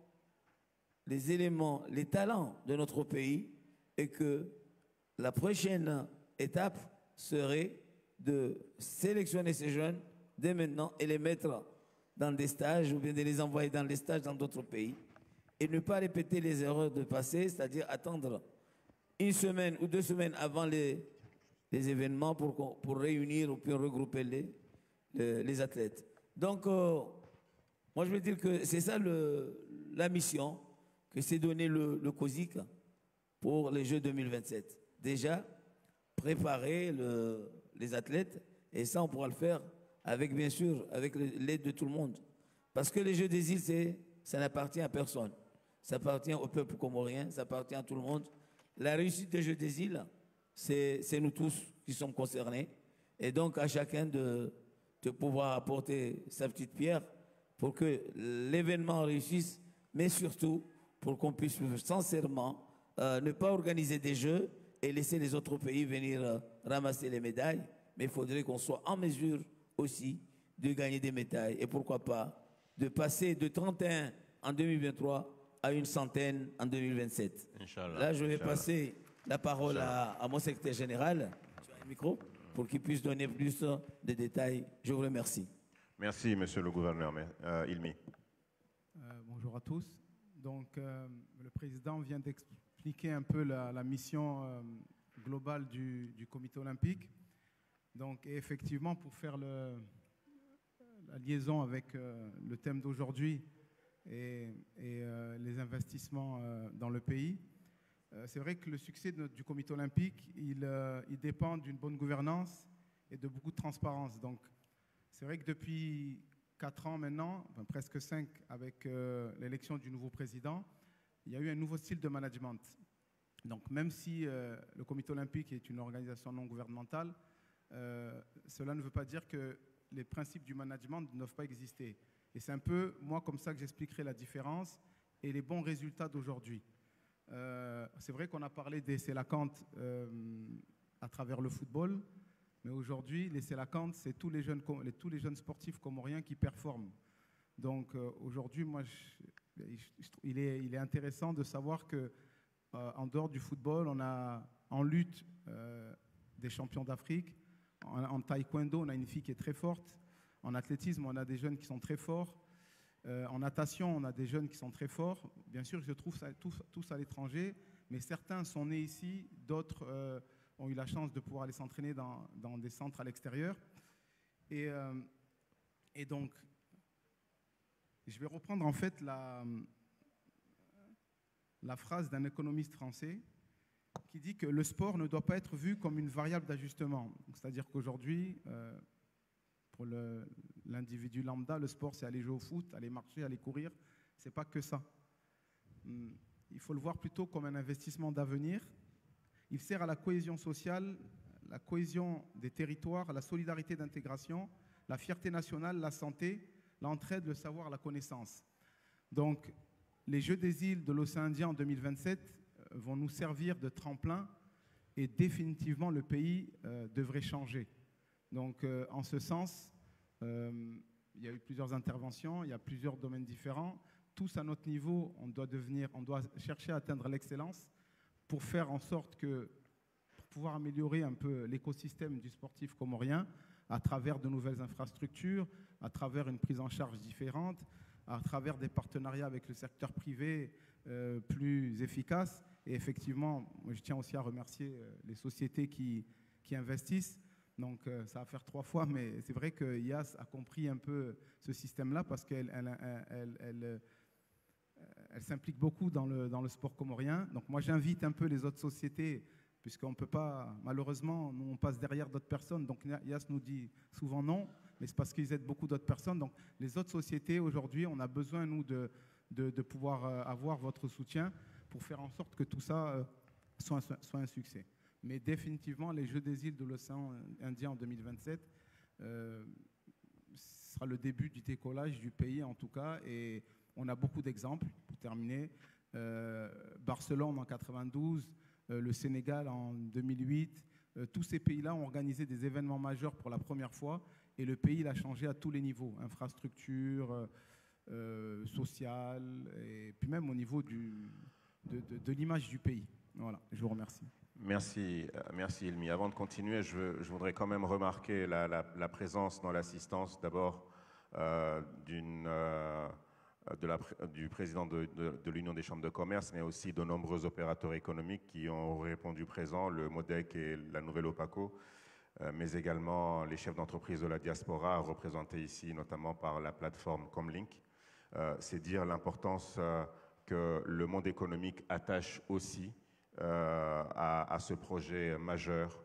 les éléments, les talents de notre pays et que la prochaine étape serait de sélectionner ces jeunes dès maintenant et les mettre dans des stages ou bien de les envoyer dans des stages dans d'autres pays et ne pas répéter les erreurs de passé, c'est-à-dire attendre une semaine ou 2 semaines avant les événements pour réunir ou pour regrouper les athlètes. Donc, moi je veux dire que c'est ça la mission que s'est donné le COSIC pour les Jeux 2027. Déjà, préparer les athlètes, et ça on pourra le faire avec, bien sûr, avec l'aide de tout le monde. Parce que les Jeux des îles, ça n'appartient à personne. Ça appartient au peuple comorien, ça appartient à tout le monde. La réussite des Jeux des îles, c'est nous tous qui sommes concernés. Et donc à chacun de pouvoir apporter sa petite pierre pour que l'événement réussisse, mais surtout pour qu'on puisse sincèrement ne pas organiser des Jeux et laisser les autres pays venir ramasser les médailles. Mais il faudrait qu'on soit en mesure aussi de gagner des médailles. Et pourquoi pas de passer de 31 en 2023 à une centaine en 2027. Inch'Allah. Là, je vais passer la parole à mon secrétaire général, sur un micro, pour qu'il puisse donner plus de détails. Je vous remercie. Merci, monsieur le gouverneur. Ilmi. Bonjour à tous. Donc, le président vient d'expliquer un peu la mission globale du comité olympique. Donc, et effectivement, pour faire la liaison avec le thème d'aujourd'hui et les investissements dans le pays, c'est vrai que le succès du comité olympique, il dépend d'une bonne gouvernance et de beaucoup de transparence. Donc, c'est vrai que depuis 4 ans maintenant, enfin presque 5, avec l'élection du nouveau président, il y a eu un nouveau style de management. Donc, même si le comité olympique est une organisation non gouvernementale, cela ne veut pas dire que les principes du management ne doivent pas exister. Et c'est un peu, moi, comme ça que j'expliquerai la différence et les bons résultats d'aujourd'hui. C'est vrai qu'on a parlé des sélacantes à travers le football, mais aujourd'hui, les sélacantes, c'est tous les jeunes sportifs comoriens qui performent. Donc aujourd'hui, moi, il est intéressant de savoir que en dehors du football, on a en lutte des champions d'Afrique. En taekwondo, on a une fille qui est très forte. En athlétisme, on a des jeunes qui sont très forts. En natation, on a des jeunes qui sont très forts. Bien sûr, ils se trouvent tous à l'étranger, mais certains sont nés ici, d'autres ont eu la chance de pouvoir aller s'entraîner dans des centres à l'extérieur. Et donc, je vais reprendre en fait la phrase d'un économiste français qui dit que le sport ne doit pas être vu comme une variable d'ajustement. C'est-à-dire qu'aujourd'hui, pour l'individu lambda, le sport, c'est aller jouer au foot, aller marcher, aller courir. Ce n'est pas que ça. Il faut le voir plutôt comme un investissement d'avenir. Il sert à la cohésion sociale, la cohésion des territoires, la solidarité d'intégration, la fierté nationale, la santé, l'entraide, le savoir, la connaissance. Donc, les Jeux des îles de l'océan Indien en 2027 vont nous servir de tremplin et définitivement le pays devrait changer. Donc en ce sens, il y a eu plusieurs interventions, il y a plusieurs domaines différents. Tous à notre niveau, on doit chercher à atteindre l'excellence pour faire en sorte pour pouvoir améliorer un peu l'écosystème du sportif comorien à travers de nouvelles infrastructures, à travers une prise en charge différente, à travers des partenariats avec le secteur privé plus efficaces. Et effectivement, je tiens aussi à remercier les sociétés qui investissent. Donc ça va faire 3 fois, mais c'est vrai que IAS a compris un peu ce système-là parce qu'elle s'implique beaucoup dans le sport comorien. Donc moi j'invite un peu les autres sociétés, puisqu'on ne peut pas, malheureusement, nous on passe derrière d'autres personnes. Donc IAS nous dit souvent non, mais c'est parce qu'ils aident beaucoup d'autres personnes. Donc les autres sociétés, aujourd'hui, on a besoin, nous, de pouvoir avoir votre soutien pour faire en sorte que tout ça soit un succès. Mais définitivement, les Jeux des îles de l'océan Indien en 2027 sera le début du décollage du pays, en tout cas. Et on a beaucoup d'exemples, pour terminer. Barcelone en 92, le Sénégal en 2008. Tous ces pays-là ont organisé des événements majeurs pour la première fois. Et le pays a changé à tous les niveaux. Infrastructure, sociale, et puis même au niveau de l'image du pays. Voilà, je vous remercie. Merci, merci Ilmi. Avant de continuer, je voudrais quand même remarquer la présence dans l'assistance d'abord du président de l'Union des chambres de commerce, mais aussi de nombreux opérateurs économiques qui ont répondu présents, le MODEC et la Nouvelle Opaco, mais également les chefs d'entreprise de la diaspora représentés ici, notamment par la plateforme Comlink. C'est dire l'importance que le monde économique attache aussi à ce projet majeur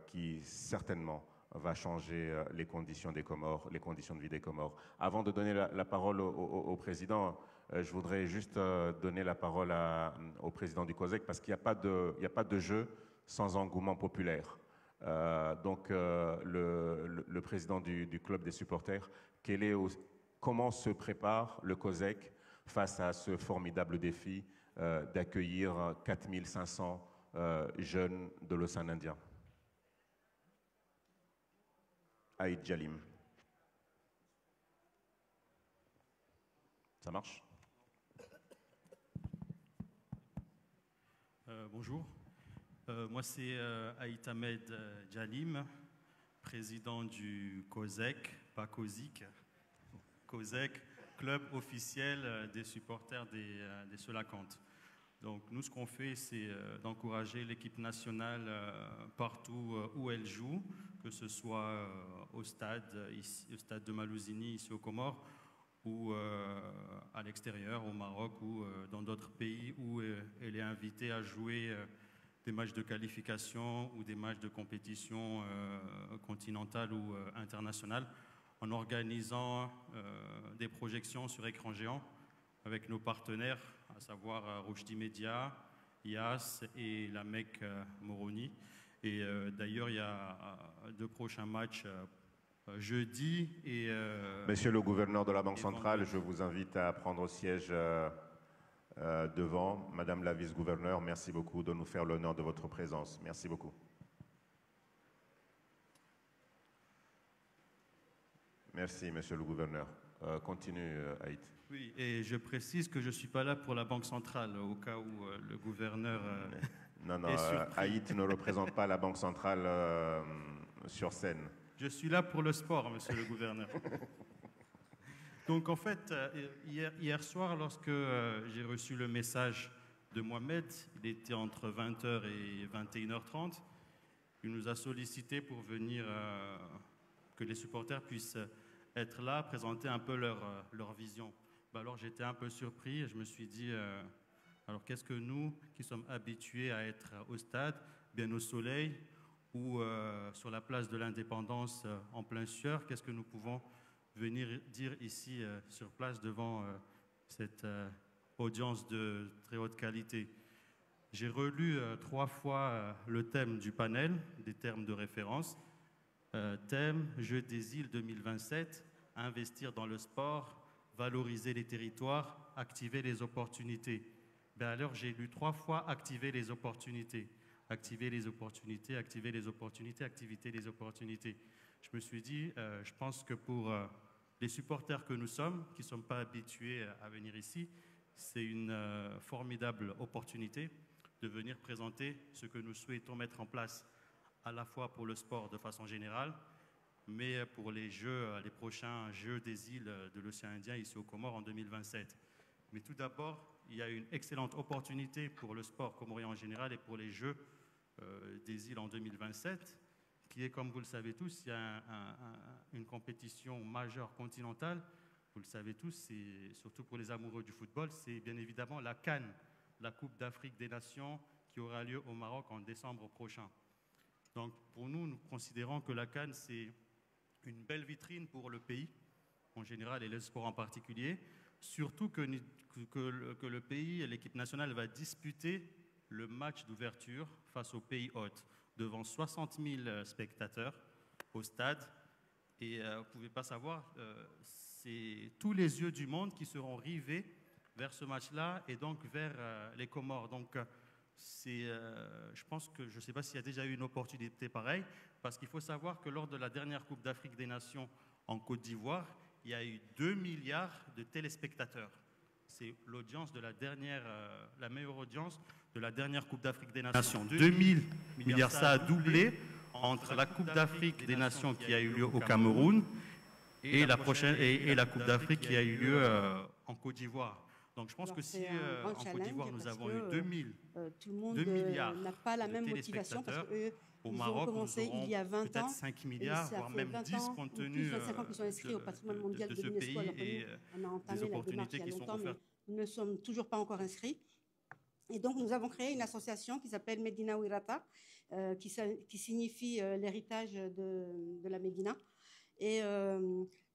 qui certainement va changer les conditions des Comores, les conditions de vie des Comores. Avant de donner la parole au président, je voudrais juste donner la parole au président du COSEC parce qu'il n'y a pas de jeu sans engouement populaire. Donc le président du club des supporters, comment se prépare le COSEC face à ce formidable défi d'accueillir 4500 jeunes de l'Océan Indien? Aïd Jalim. Ça marche? Bonjour. Moi, c'est Aït Ahmed Jalim, président du COSEC, pas COSIC. COSEC, club officiel des supporters des Solacantes. Donc nous, ce qu'on fait, c'est d'encourager l'équipe nationale partout où elle joue, que ce soit au stade de Malouzini, ici aux Comores, ou à l'extérieur, au Maroc, ou dans d'autres pays où elle est invitée à jouer des matchs de qualification ou des matchs de compétition continentale ou internationale, en organisant des projections sur écran géant avec nos partenaires, à savoir Rochdi Media, IAS et la Mecque Moroni. Et d'ailleurs, il y a 2 prochains matchs jeudi et... Monsieur le gouverneur de la Banque centrale, je vous invite à prendre siège devant. Madame la vice-gouverneure, merci beaucoup de nous faire l'honneur de votre présence. Merci beaucoup. Merci, monsieur le gouverneur. Continue, Aït. Oui, et je précise que je ne suis pas là pour la Banque centrale, au cas où le gouverneur non, est surpris. Aït ne représente pas la Banque centrale sur scène. Je suis là pour le sport, monsieur le gouverneur. Donc, en fait, hier soir, lorsque j'ai reçu le message de Mohamed, il était entre 20h et 21h30, il nous a sollicité pour venir, que les supporters puissent être là, présenter un peu leur vision. Alors j'étais un peu surpris et je me suis dit, alors qu'est-ce que nous, qui sommes habitués à être au stade, bien au soleil, ou sur la place de l'Indépendance en plein sueur, qu'est-ce que nous pouvons venir dire ici sur place devant cette audience de très haute qualité? J'ai relu 3 fois le thème du panel, des termes de référence. Thème, Jeux des îles 2027, investir dans le sport, valoriser les territoires, activer les opportunités. Alors j'ai lu 3 fois activer les opportunités. Activer les opportunités, activer les opportunités, activer les opportunités. Je me suis dit, je pense que pour les supporters que nous sommes, qui ne sommes pas habitués à venir ici, c'est une formidable opportunité de venir présenter ce que nous souhaitons mettre en place à la fois pour le sport de façon générale, mais pour les prochains Jeux des îles de l'océan Indien ici aux Comores en 2027. Mais tout d'abord, il y a une excellente opportunité pour le sport comorien en général et pour les Jeux des îles en 2027, qui est, comme vous le savez tous, il y a une compétition majeure continentale. Vous le savez tous, et surtout pour les amoureux du football, c'est bien évidemment la CAN, la Coupe d'Afrique des Nations, qui aura lieu au Maroc en décembre prochain. Donc pour nous, nous considérons que la CAN, c'est une belle vitrine pour le pays en général et le sport en particulier, surtout que le pays et l'équipe nationale va disputer le match d'ouverture face au pays hôte devant 60 000 spectateurs au stade. Et vous ne pouvez pas savoir, c'est tous les yeux du monde qui seront rivés vers ce match-là et donc vers les Comores. Donc je pense que je ne sais pas s'il y a déjà eu une opportunité pareille, parce qu'il faut savoir que lors de la dernière Coupe d'Afrique des Nations en Côte d'Ivoire, il y a eu 2 milliards de téléspectateurs. C'est l'audience de la meilleure audience de la dernière Coupe d'Afrique des Nations. 2000 milliards, ça a doublé entre la Coupe d'Afrique des Nations qui a eu lieu au Cameroun et la Coupe d'Afrique qui a eu lieu en Côte d'Ivoire. Donc je pense que si en Côte d'Ivoire nous avons eu 2 milliards n'a pas la même motivation parce que au Maroc, ont commencé il y a 20 ans, 5 milliards, voire même 10 compte tenu de ce pays et des opportunités qui sont offertes. Nous ne sommes toujours pas encore inscrits. Et donc, nous avons créé une association qui s'appelle Medina Wirata, qui signifie l'héritage de la Médina. Et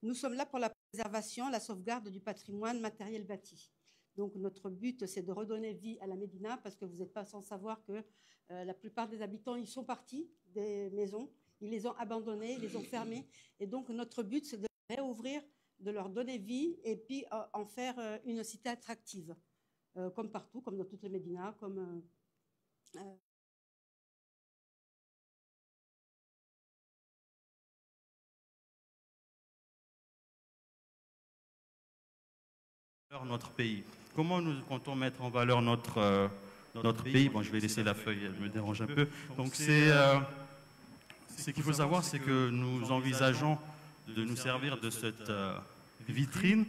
nous sommes là pour la préservation, la sauvegarde du patrimoine matériel bâti. Donc, notre but, c'est de redonner vie à la Médina, parce que vous n'êtes pas sans savoir que la plupart des habitants, ils sont partis des maisons, ils les ont abandonnées, ils les ont fermées. Et donc, notre but, c'est de les réouvrir, de leur donner vie et puis en faire une cité attractive, comme partout, comme dans toutes les Médinas, comme... Notre pays. Comment nous comptons mettre en valeur notre pays? Bon, je vais laisser la feuille, elle me dérange un peu. Donc, ce qu'il faut savoir, c'est que nous envisageons de nous servir de cette vitrine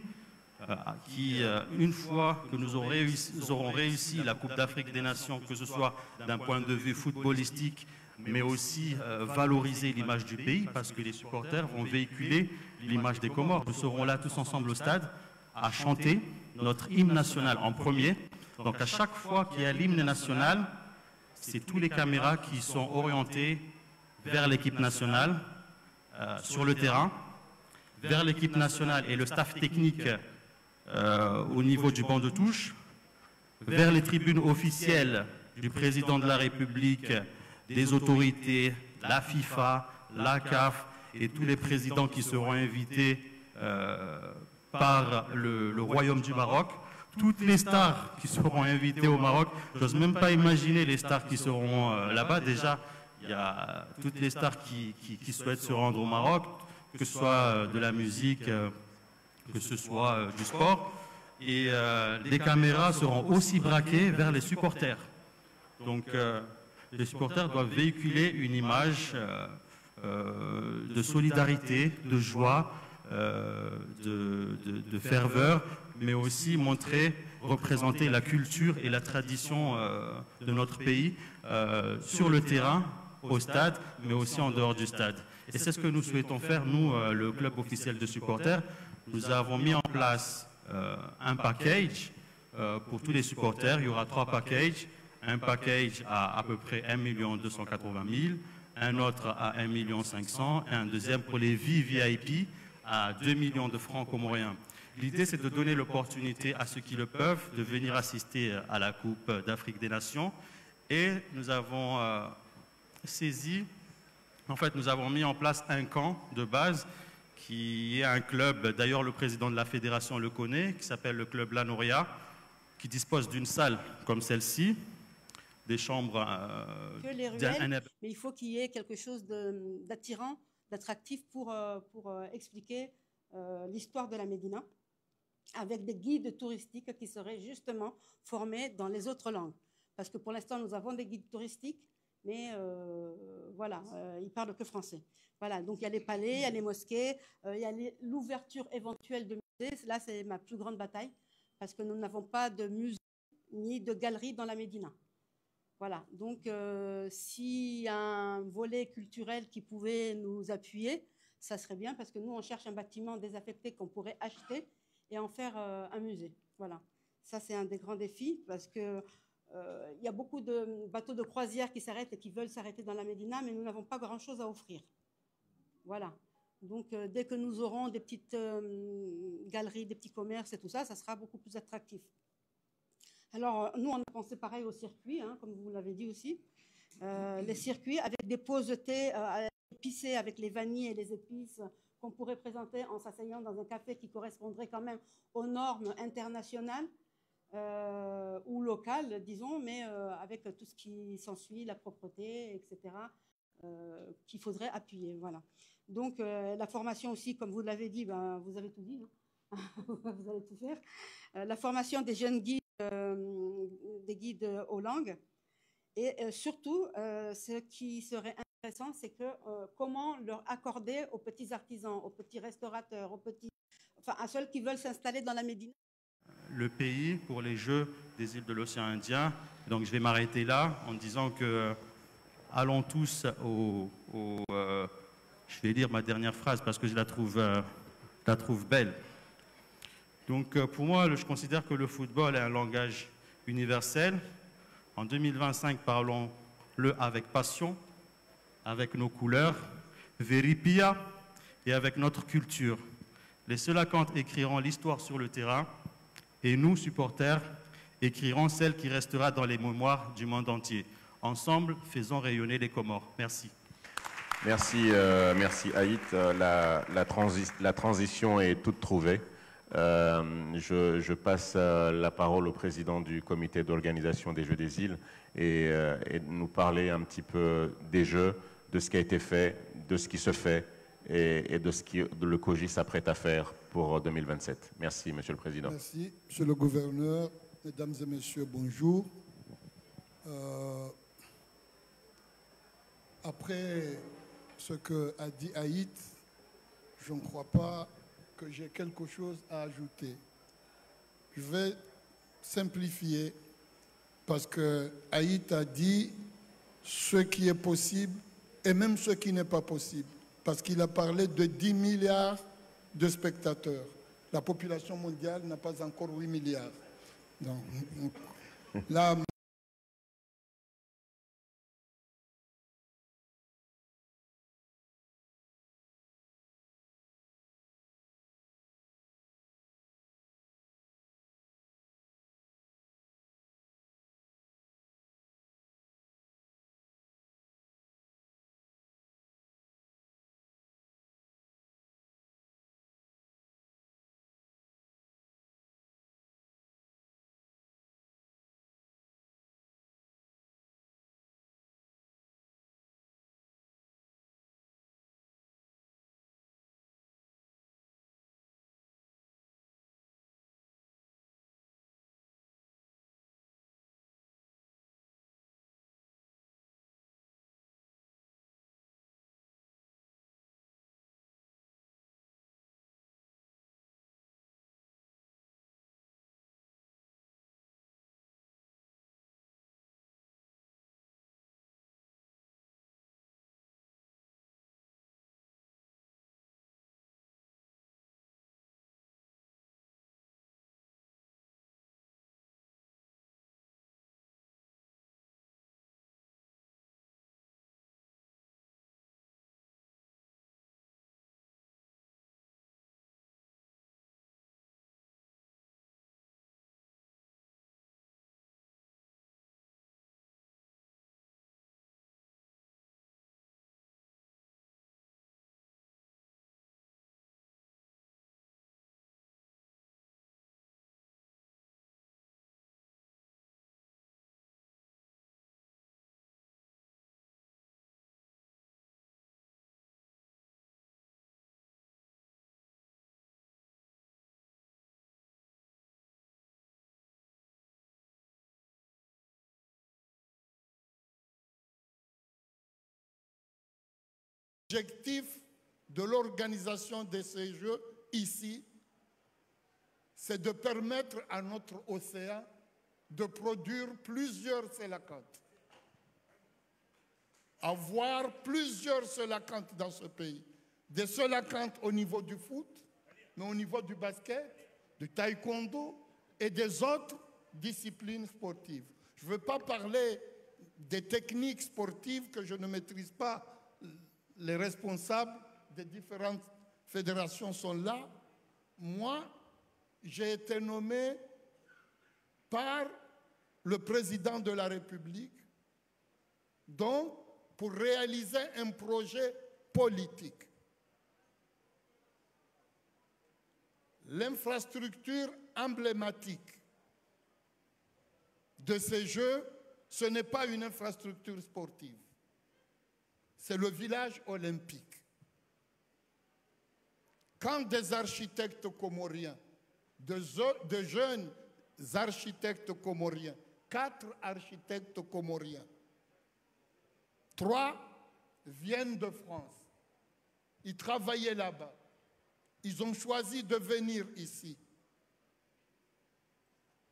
qui, une fois que nous aurons réussi la Coupe d'Afrique des Nations, que ce soit d'un point de vue footballistique, mais aussi valoriser l'image du pays, parce que les supporters vont véhiculer l'image des Comores. Nous serons là tous ensemble au stade à chanter notre hymne national en premier. Donc à chaque fois qu'il y a l'hymne national, c'est tous les caméras qui sont orientées vers l'équipe nationale sur le terrain, vers l'équipe nationale et le staff technique au niveau du banc de touche, vers les tribunes officielles du président de la République, des autorités, la FIFA, la CAF et tous les présidents qui seront invités par le Royaume du Maroc, toutes les stars qui seront invitées au Maroc. J'ose même pas imaginer les stars qui seront là-bas. Déjà, il y a toutes les stars qui souhaitent se rendre au Maroc, que ce soit de la musique, que ce soit du sport. Et les caméras seront aussi braquées vers les supporters. Donc, les supporters doivent véhiculer une image de solidarité, de joie, de ferveur, mais aussi représenter la culture et la tradition de notre pays sur le terrain, au stade, mais aussi en dehors du stade. Et c'est ce que nous souhaitons faire, nous, le club officiel de supporters. Nous avons mis en place un package pour tous les supporters. Il y aura 3 packages. Un package à peu près 1 280 000, un autre à 1 500 000, et un deuxième pour les VIP à 2 millions de francs comoriens. L'idée, c'est de donner l'opportunité à ceux qui le peuvent de venir assister à la Coupe d'Afrique des Nations. Et nous avons nous avons mis en place un camp de base qui est un club, d'ailleurs le président de la fédération le connaît, qui s'appelle le club La Noria, qui dispose d'une salle comme celle-ci, des chambres... que les ruelles, mais il faut qu'il y ait quelque chose d'attirant, d'attractif pour expliquer l'histoire de la Médina, avec des guides touristiques qui seraient justement formés dans les autres langues. Parce que pour l'instant, nous avons des guides touristiques, mais voilà, ils parlent que français. Voilà, donc il y a les palais, il y a les mosquées, il y a l'ouverture éventuelle de musées. Là, c'est ma plus grande bataille, parce que nous n'avons pas de musée ni de galerie dans la Médina. Voilà, donc s'il y a un volet culturel qui pouvait nous appuyer, ça serait bien, parce que nous, on cherche un bâtiment désaffecté qu'on pourrait acheter et en faire un musée. Voilà, ça c'est un des grands défis, parce que il y a beaucoup de bateaux de croisière qui s'arrêtent et qui veulent s'arrêter dans la Médina, mais nous n'avons pas grand-chose à offrir. Voilà, donc dès que nous aurons des petites galeries, des petits commerces et tout ça, ça sera beaucoup plus attractif. Alors, nous, on a pensé pareil au circuit, hein, comme vous l'avez dit aussi. Les circuits avec des pauses thé épicées avec les vanilles et les épices qu'on pourrait présenter en s'asseyant dans un café qui correspondrait quand même aux normes internationales ou locales, disons, mais avec tout ce qui s'ensuit, la propreté, etc., qu'il faudrait appuyer. Voilà. Donc, la formation aussi, comme vous l'avez dit, ben, vous avez tout dit, hein. Vous allez tout faire. La formation des jeunes guides, des guides aux langues. Et surtout, ce qui serait intéressant, c'est que comment leur accorder aux petits artisans, aux petits restaurateurs, enfin, à ceux qui veulent s'installer dans la Médina. Le pays pour les Jeux des îles de l'océan Indien. Donc je vais m'arrêter là en disant que allons tous je vais lire ma dernière phrase parce que je la trouve belle. Donc pour moi, je considère que le football est un langage universel. En 2025, parlons-le avec passion, avec nos couleurs, véripia et avec notre culture. Les Selacantes écriront l'histoire sur le terrain et nous, supporters, écrirons celle qui restera dans les mémoires du monde entier. Ensemble, faisons rayonner les Comores. Merci. Merci, merci Aït. La transition est toute trouvée. Je passe la parole au président du comité d'organisation des Jeux des îles et nous parler un petit peu des Jeux, de ce qui a été fait, de ce qui se fait et de ce que le COJI s'apprête à faire pour 2027. Merci, Monsieur le Président. Merci, Monsieur le Gouverneur. Mesdames et Messieurs, bonjour. Après ce qu'a dit Aït, je ne crois pas que j'ai quelque chose à ajouter. Je vais simplifier parce que Aït a dit ce qui est possible et même ce qui n'est pas possible. Parce qu'il a parlé de 10 milliards de spectateurs. La population mondiale n'a pas encore 8 milliards. Donc, là, l'objectif de l'organisation de ces Jeux ici, c'est de permettre à notre océan de produire plusieurs Selacantes. Avoir plusieurs Selacantes dans ce pays. Des Selacantes au niveau du foot, mais au niveau du basket, du taekwondo et des autres disciplines sportives. Je ne veux pas parler des techniques sportives que je ne maîtrise pas. Les responsables des différentes fédérations sont là. Moi, j'ai été nommé par le président de la République, donc pour réaliser un projet politique. L'infrastructure emblématique de ces Jeux, ce n'est pas une infrastructure sportive. C'est le village olympique. quand des architectes comoriens, de jeunes architectes comoriens, 4 architectes comoriens, 3 viennent de France. Ils travaillaient là-bas. Ils ont choisi de venir ici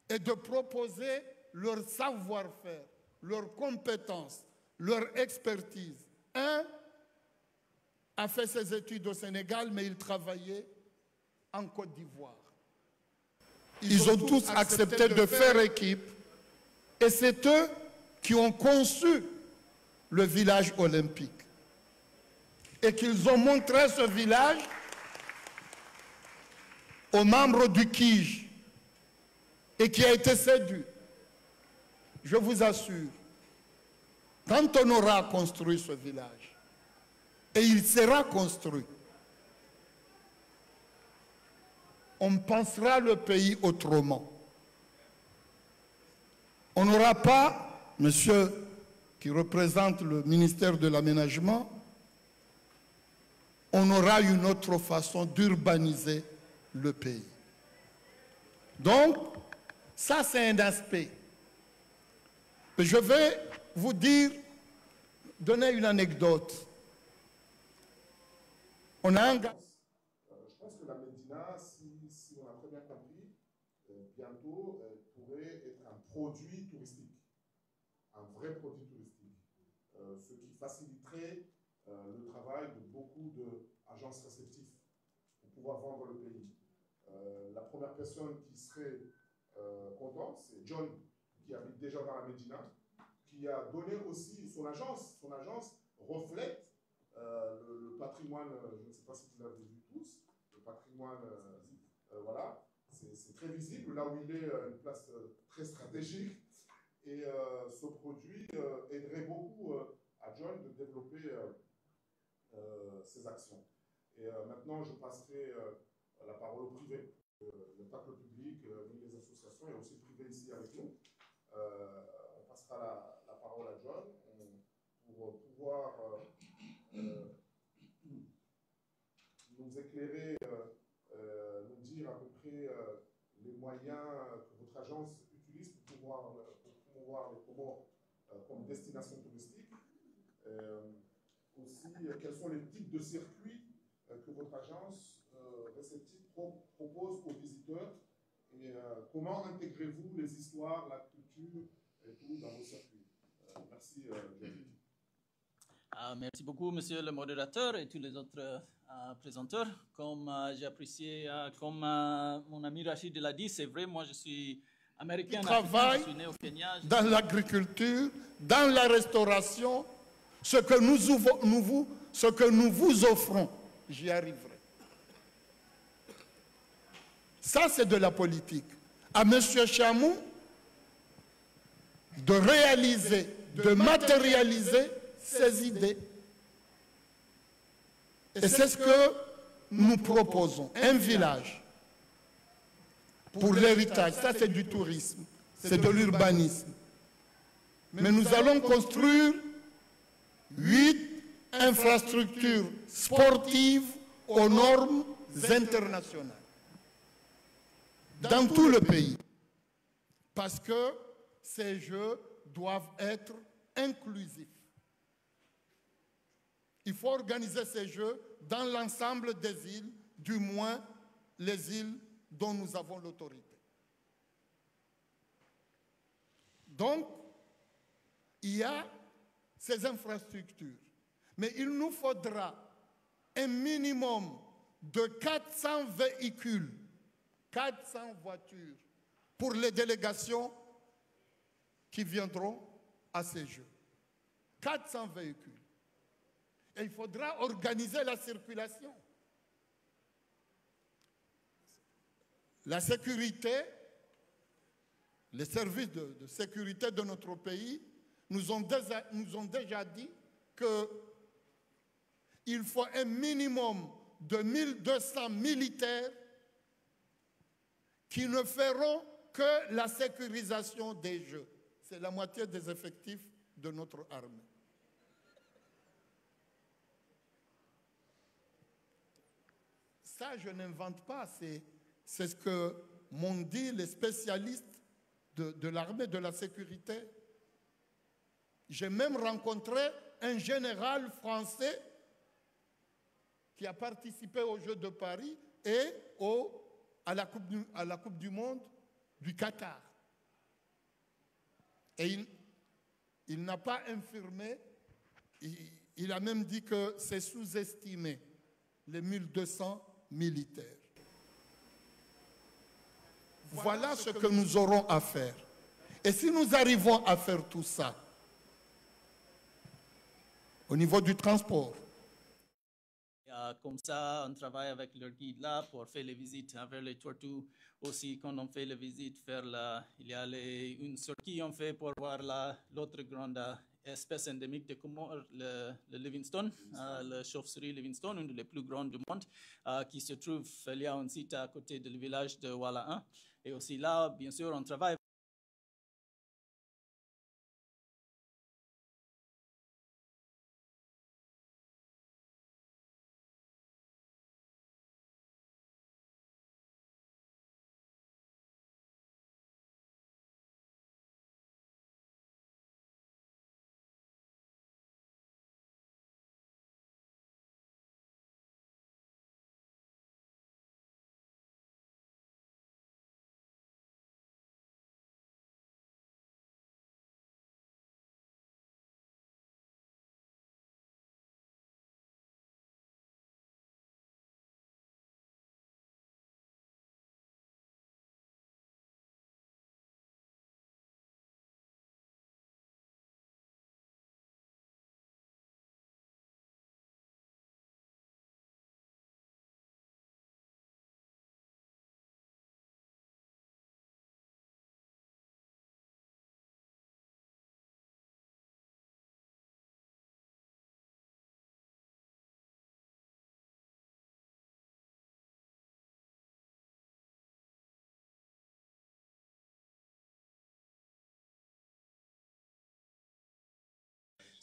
et de proposer leur savoir-faire, leurs compétences, leur expertise. Un a fait ses études au Sénégal, mais il travaillait en Côte d'Ivoire. Ils ont tous accepté de faire équipe et c'est eux qui ont conçu le village olympique et qu'ils ont montré ce village aux membres du KIJ et qui a été séduit. Je vous assure, quand on aura construit ce village, et il sera construit, on pensera le pays autrement. On n'aura pas, monsieur qui représente le ministère de l'Aménagement, on aura une autre façon d'urbaniser le pays. Donc, ça c'est un aspect. Je vais vous donner une anecdote. On a un gars. Je pense que la Médina, si on a très bien compris, bientôt pourrait être un produit touristique, un vrai produit touristique, ce qui faciliterait le travail de beaucoup d'agences réceptives pour pouvoir vendre le pays. La première personne qui serait contente, c'est John, qui habite déjà dans la Médina, qui a donné aussi son agence. Son agence reflète le patrimoine, je ne sais pas si vous l'avez vu tous, le patrimoine, voilà, c'est très visible, là où il est, une place très stratégique, et ce produit aiderait beaucoup à John de développer ses actions. Et maintenant, je passerai la parole au privé, pas que le public, ni les associations, et aussi le privé ici avec nous. On passera la parole à John pour pouvoir nous éclairer, nous dire à peu près les moyens que votre agence utilise pour promouvoir les Comores comme destination touristique. Aussi, quels sont les types de circuits que votre agence réceptive propose aux visiteurs et comment intégrez-vous les histoires, la culture et tout dans vos circuits. Merci, John. Merci beaucoup, monsieur le modérateur et tous les autres présenteurs. Comme j'ai apprécié, comme mon ami Rachid l'a dit, c'est vrai, moi je suis américain, travaille je suis né au Kenya. Dans l'agriculture, dans la restauration, ce que nous vous offrons, j'y arriverai. Ça, c'est de la politique. À M. Chamou de réaliser, de matérialiser ses idées. Et c'est ce que nous proposons. Un village pour l'héritage. Ça, c'est du tourisme. C'est de l'urbanisme. Mais nous allons construire 8 infrastructures sportives aux normes internationales dans tout le pays. Parce que ces jeux doivent être inclusifs. Il faut organiser ces jeux dans l'ensemble des îles, du moins les îles dont nous avons l'autorité. Donc, il y a ces infrastructures. Mais il nous faudra un minimum de 400 véhicules, 400 voitures pour les délégations qui viendront à ces Jeux. 400 véhicules. Et il faudra organiser la circulation. La sécurité, les services de sécurité de notre pays nous ont déjà dit qu'il faut un minimum de 1200 militaires qui ne feront que la sécurisation des Jeux. C'est la moitié des effectifs de notre armée. Ça, je n'invente pas, c'est ce que m'ont dit les spécialistes de l'armée, de la sécurité. J'ai même rencontré un général français qui a participé aux Jeux de Paris et à la Coupe du Monde du Qatar. Et il n'a pas infirmé, il a même dit que c'est sous-estimé, les 1200 militaires. Voilà ce que nous aurons à faire. Et si nous arrivons à faire tout ça, au niveau du transport, comme ça, on travaille avec leur guide là pour faire les visites vers les tortues. Aussi, quand on fait les visites, il y a une sortie qu'on fait pour voir l'autre grande espèce endémique de Comores, le Livingstone, le chauve-souris Livingstone, une des plus grandes du monde, qui se trouve, il y a un site à côté du village de Wala 1. Et aussi là, bien sûr, on travaille.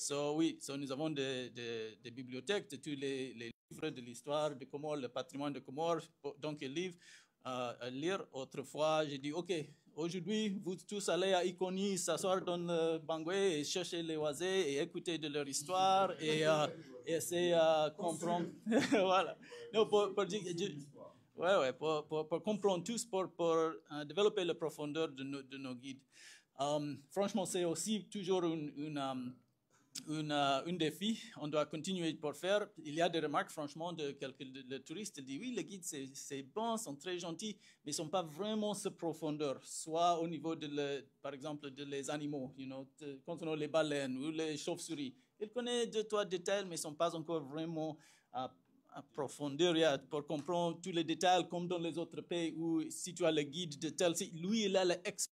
Oui, nous avons des bibliothèques de tous les livres de l'histoire de Comores, le patrimoine de Comores, donc un livre à lire. Autrefois, j'ai dit, OK, aujourd'hui, vous tous allez à Iconi, s'asseoir dans le bangoué et chercher les oisets et écouter de leur histoire et essayer à comprendre. Voilà. Non, pour dire, pour comprendre tous, pour développer la profondeur de nos guides. Franchement, c'est aussi toujours un défi, on doit continuer pour faire. Il y a des remarques, franchement, de quelques touristes qui disent oui, les guides, c'est bon, sont très gentils, mais ils ne sont pas vraiment ce profondeur, soit au niveau, par exemple, des animaux, concernant les baleines ou les chauves-souris. Ils connaissent 2-3 détails, mais ils ne sont pas encore vraiment à profondeur pour comprendre tous les détails, comme dans les autres pays où si tu as le guide de tel site, lui, il a l'expérience.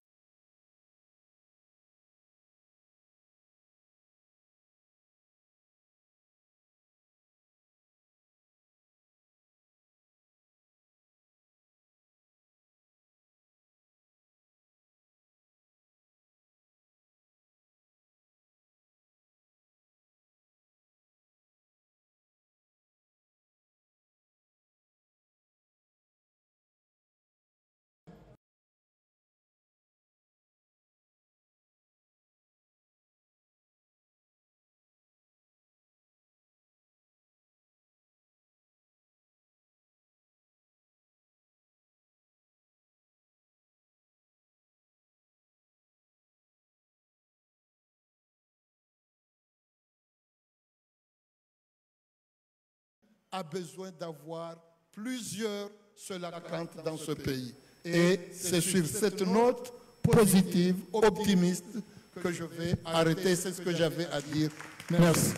a besoin d'avoir plusieurs Solacantes dans ce pays. Et c'est sur cette note positive, optimiste, que je vais arrêter. C'est ce que j'avais à dire. Merci.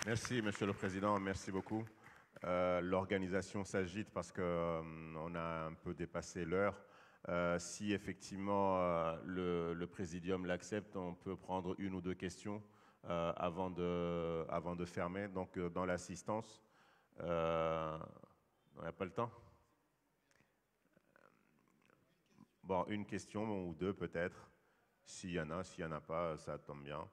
Merci, Monsieur le Président. Merci beaucoup. L'organisation s'agite parce qu'on a un peu dépassé l'heure. Si effectivement le Présidium l'accepte, on peut prendre une ou deux questions avant de fermer. Donc dans l'assistance, on n'a pas le temps. Bon, une question ou deux peut-être. S'il y en a pas, ça tombe bien.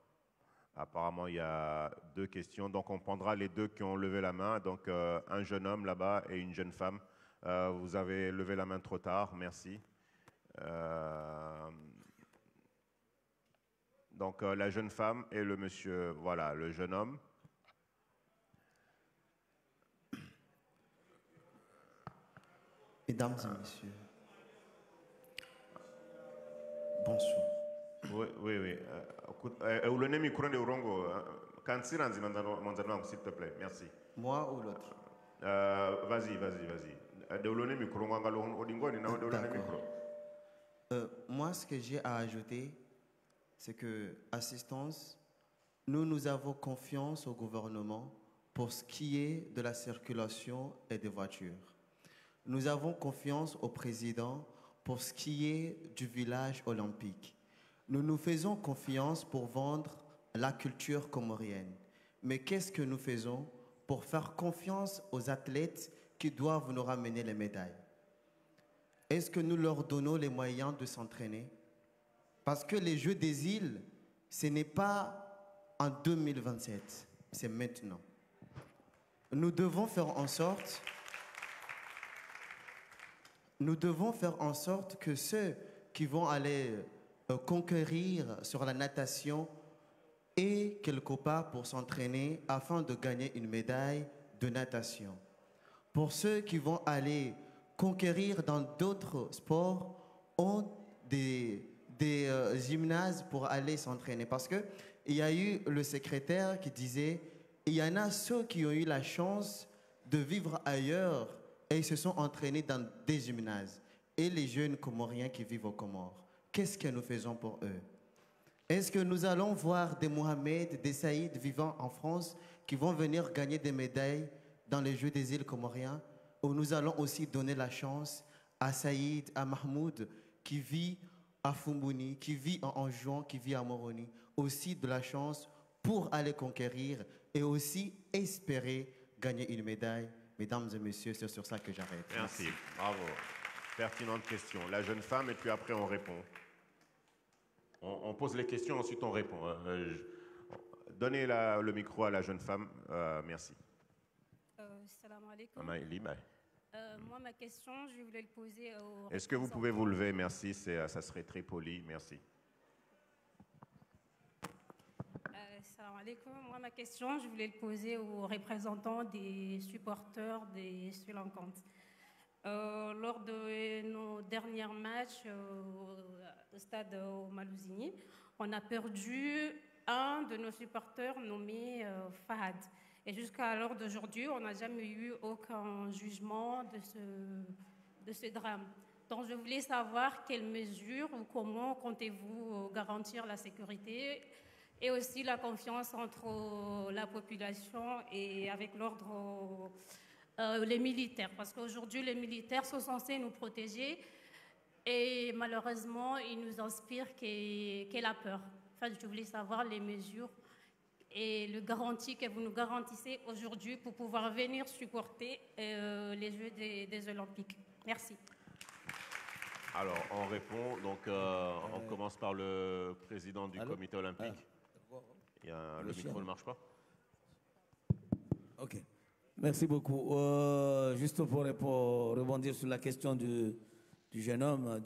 Apparemment, il y a 2 questions. Donc, on prendra les 2 qui ont levé la main. Donc, un jeune homme là-bas et une jeune femme. Vous avez levé la main trop tard. Merci. Donc, la jeune femme et le monsieur. Voilà, le jeune homme. Mesdames et messieurs, bonsoir. Oui, oui, oui. Oulone micro de Urongo. Kansiranzi Manzano, s'il te plaît. Merci. Moi ou l'autre? Vas-y, vas-y, vas-y. Oulone micro, moi, ce que j'ai à ajouter, c'est que, assistance, nous avons confiance au gouvernement pour ce qui est de la circulation et des voitures. Nous avons confiance au président pour ce qui est du village olympique. Nous nous faisons confiance pour vendre la culture comorienne. Mais qu'est-ce que nous faisons pour faire confiance aux athlètes qui doivent nous ramener les médailles? Est-ce que nous leur donnons les moyens de s'entraîner? Parce que les Jeux des îles, ce n'est pas en 2027, c'est maintenant. Nous devons faire en sorte que ceux qui vont aller conquérir sur la natation aient quelque part pour s'entraîner afin de gagner une médaille de natation. Pour ceux qui vont aller conquérir dans d'autres sports, ont des gymnases pour aller s'entraîner. Parce qu'il y a eu le secrétaire qui disait, il y en a ceux qui ont eu la chance de vivre ailleurs et ils se sont entraînés dans des gymnases. Et les jeunes Comoriens qui vivent aux Comores, qu'est-ce que nous faisons pour eux? Est-ce que nous allons voir des Mohamed, des Saïd vivant en France qui vont venir gagner des médailles dans les Jeux des îles Comoriens? Ou nous allons aussi donner la chance à Saïd, à Mahmoud, qui vit à Fumbuni, qui vit en Anjouan, qui vit à Moroni, aussi de la chance pour aller conquérir et aussi espérer gagner une médaille. Mesdames et messieurs, c'est sur ça que j'arrête. Merci. Bravo. Pertinente question. La jeune femme, et puis après on répond. On pose les questions, ensuite on répond. Donnez le micro à la jeune femme. Merci. Salam alaikum. Moi, ma question, je voulais le poser au... Est-ce que vous pouvez vous lever? Merci, ça serait très poli. Merci. Salam alaikum. Moi, ma question, je voulais le poser aux représentants des supporters des Sri Lankans. Lors de nos derniers matchs au stade Malousigny, on a perdu un de nos supporters nommé Fahad. Et jusqu'à l'heure d'aujourd'hui, on n'a jamais eu aucun jugement de ce drame. Donc je voulais savoir quelles mesures ou comment comptez-vous garantir la sécurité et aussi la confiance entre la population et avec l'ordre, les militaires. Parce qu'aujourd'hui, les militaires sont censés nous protéger et malheureusement, ils nous inspirent qu'est la peur. Enfin, je voulais savoir les mesures et le garantie que vous nous garantissez aujourd'hui pour pouvoir venir supporter les Jeux des Olympiques. Merci. Alors, on répond. Donc, on commence par le président du comité olympique. Le micro ne marche pas. OK. Merci beaucoup. Juste pour rebondir sur la question du jeune homme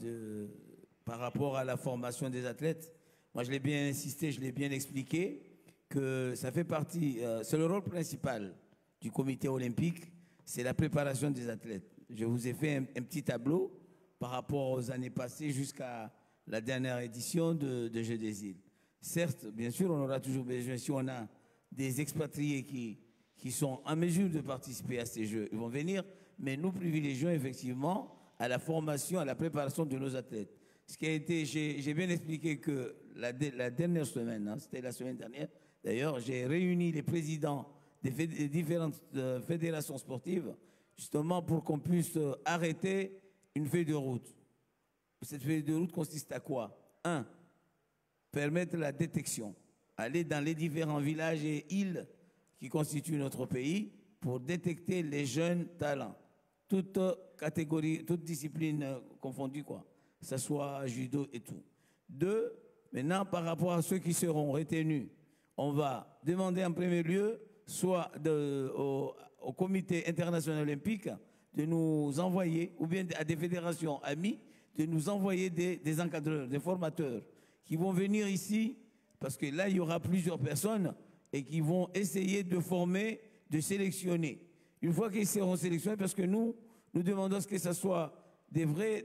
par rapport à la formation des athlètes, moi, je l'ai bien insisté, je l'ai bien expliqué, que ça fait partie, c'est le rôle principal du comité olympique, c'est la préparation des athlètes. Je vous ai fait un petit tableau par rapport aux années passées jusqu'à la dernière édition de Jeux des îles. Certes, bien sûr, on aura toujours besoin, si on a des expatriés qui sont en mesure de participer à ces Jeux, ils vont venir, mais nous privilégions effectivement à la formation, à la préparation de nos athlètes. Ce qui a été, j'ai bien expliqué que la dernière semaine, c'était la semaine dernière, d'ailleurs, j'ai réuni les présidents des différentes fédérations sportives, justement pour qu'on puisse arrêter une feuille de route. Cette feuille de route consiste à quoi? 1. Permettre la détection. Aller dans les différents villages et îles qui constituent notre pays pour détecter les jeunes talents. Toutes catégories, toutes disciplines confondues, quoi. Que ce soit judo et tout. 2. Maintenant, par rapport à ceux qui seront retenus on va demander en premier lieu, soit au Comité international olympique, de nous envoyer, ou bien à des fédérations amies, de nous envoyer des encadreurs, des formateurs, qui vont venir ici, parce que là, il y aura plusieurs personnes, et qui vont essayer de former, de sélectionner. Une fois qu'ils seront sélectionnés, parce que nous demandons que ce soit des vrais,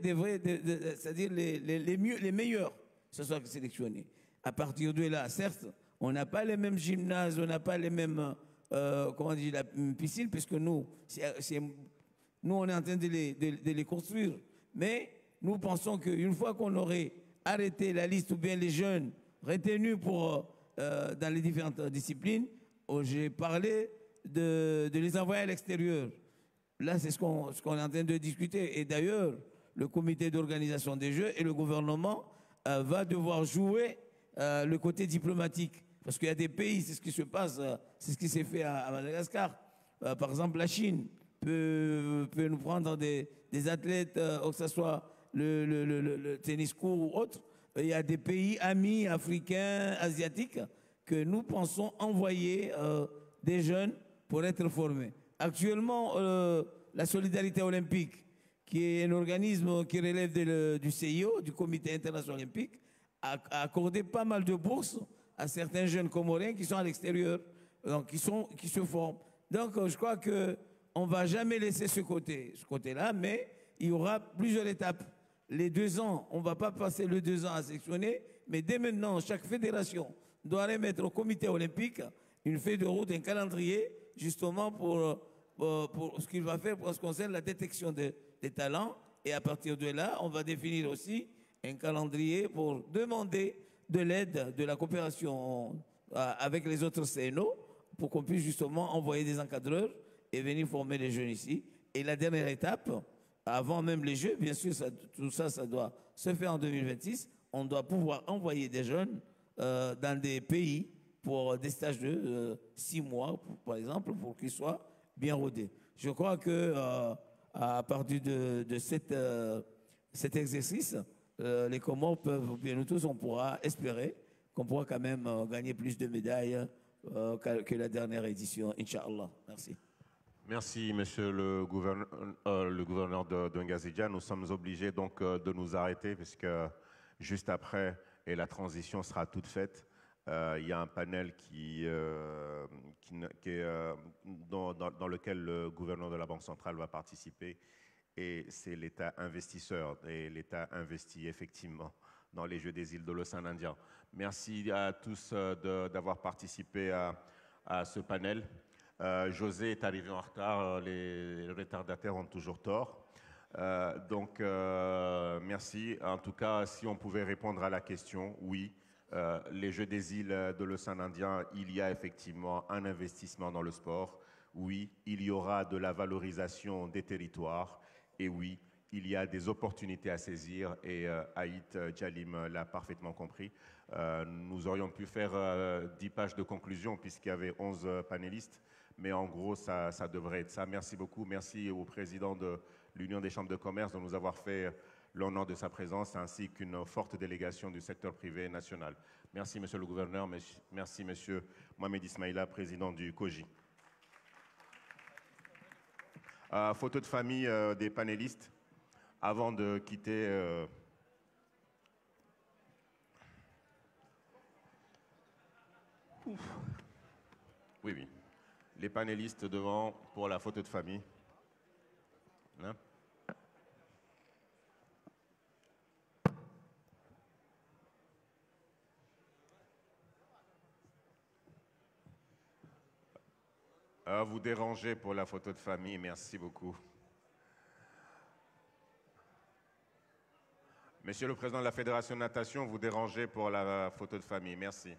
c'est-à-dire les meilleurs, que ce soit sélectionnés. À partir de là, certes, on n'a pas les mêmes gymnases, on n'a pas les mêmes, comment dire, la piscine, puisque nous, on est en train de les construire. Mais nous pensons qu'une fois qu'on aurait arrêté la liste, ou bien les jeunes retenus dans les différentes disciplines, j'ai parlé de les envoyer à l'extérieur. Là, c'est ce qu'on est en train de discuter. Et d'ailleurs, le comité d'organisation des Jeux et le gouvernement va devoir jouer le côté diplomatique. Parce qu'il y a des pays, c'est ce qui se passe, c'est ce qui s'est fait à Madagascar. Par exemple, la Chine peut nous prendre des athlètes, que ce soit le tennis court ou autre. Il y a des pays amis africains, asiatiques, que nous pensons envoyer des jeunes pour être formés. Actuellement, la Solidarité olympique, qui est un organisme qui relève du CIO, du Comité international olympique, a accordé pas mal de bourses à certains jeunes Comoriens qui sont à l'extérieur, qui se forment. Donc, je crois qu'on ne va jamais laisser ce côté-là, mais il y aura plusieurs étapes. Les 2 ans, on ne va pas passer les 2 ans à sélectionner, mais dès maintenant, chaque fédération doit remettre au comité olympique une feuille de route, un calendrier, justement pour ce qu'il va faire pour ce qui concerne la détection des talents. Et à partir de là, on va définir aussi un calendrier pour demander de l'aide, de la coopération avec les autres CNO, pour qu'on puisse justement envoyer des encadreurs et venir former les jeunes ici. Et la dernière étape, avant même les Jeux, bien sûr, tout ça, ça doit se faire en 2026. On doit pouvoir envoyer des jeunes dans des pays pour des stages de 6 mois, par exemple, pour qu'ils soient bien rodés. Je crois que à partir de cet exercice, les Comores peuvent, bien nous tous, on pourra espérer qu'on pourra quand même gagner plus de médailles que la dernière édition, Inch'Allah. Merci. Merci, monsieur le gouverneur de Ngazidja. Nous sommes obligés donc de nous arrêter puisque juste après, et la transition sera toute faite, il y a un panel dans lequel le gouverneur de la Banque centrale va participer et c'est l'État investisseur. Et l'État investit effectivement dans les Jeux des îles de l'océan Indien. Merci à tous d'avoir participé à ce panel. José est arrivé en retard, les retardataires ont toujours tort. Donc, merci. En tout cas, si on pouvait répondre à la question, oui, les Jeux des îles de l'océan Indien, il y a effectivement un investissement dans le sport. Oui, il y aura de la valorisation des territoires. Et oui, il y a des opportunités à saisir et Aït Djalim l'a parfaitement compris. Nous aurions pu faire 10 pages de conclusion puisqu'il y avait 11 panélistes. Mais en gros, ça devrait être ça. Merci beaucoup. Merci au président de l'Union des chambres de commerce de nous avoir fait l'honneur de sa présence, ainsi qu'une forte délégation du secteur privé national. Merci, monsieur le gouverneur. Merci, monsieur Mohamed Ismaïla, président du COJI. Photo de famille des panélistes. Avant de quitter... Oui, oui. Les panélistes devant pour la photo de famille. Hein? Vous dérangez pour la photo de famille, merci beaucoup. Monsieur le Président de la Fédération de natation, vous dérangez pour la photo de famille, merci.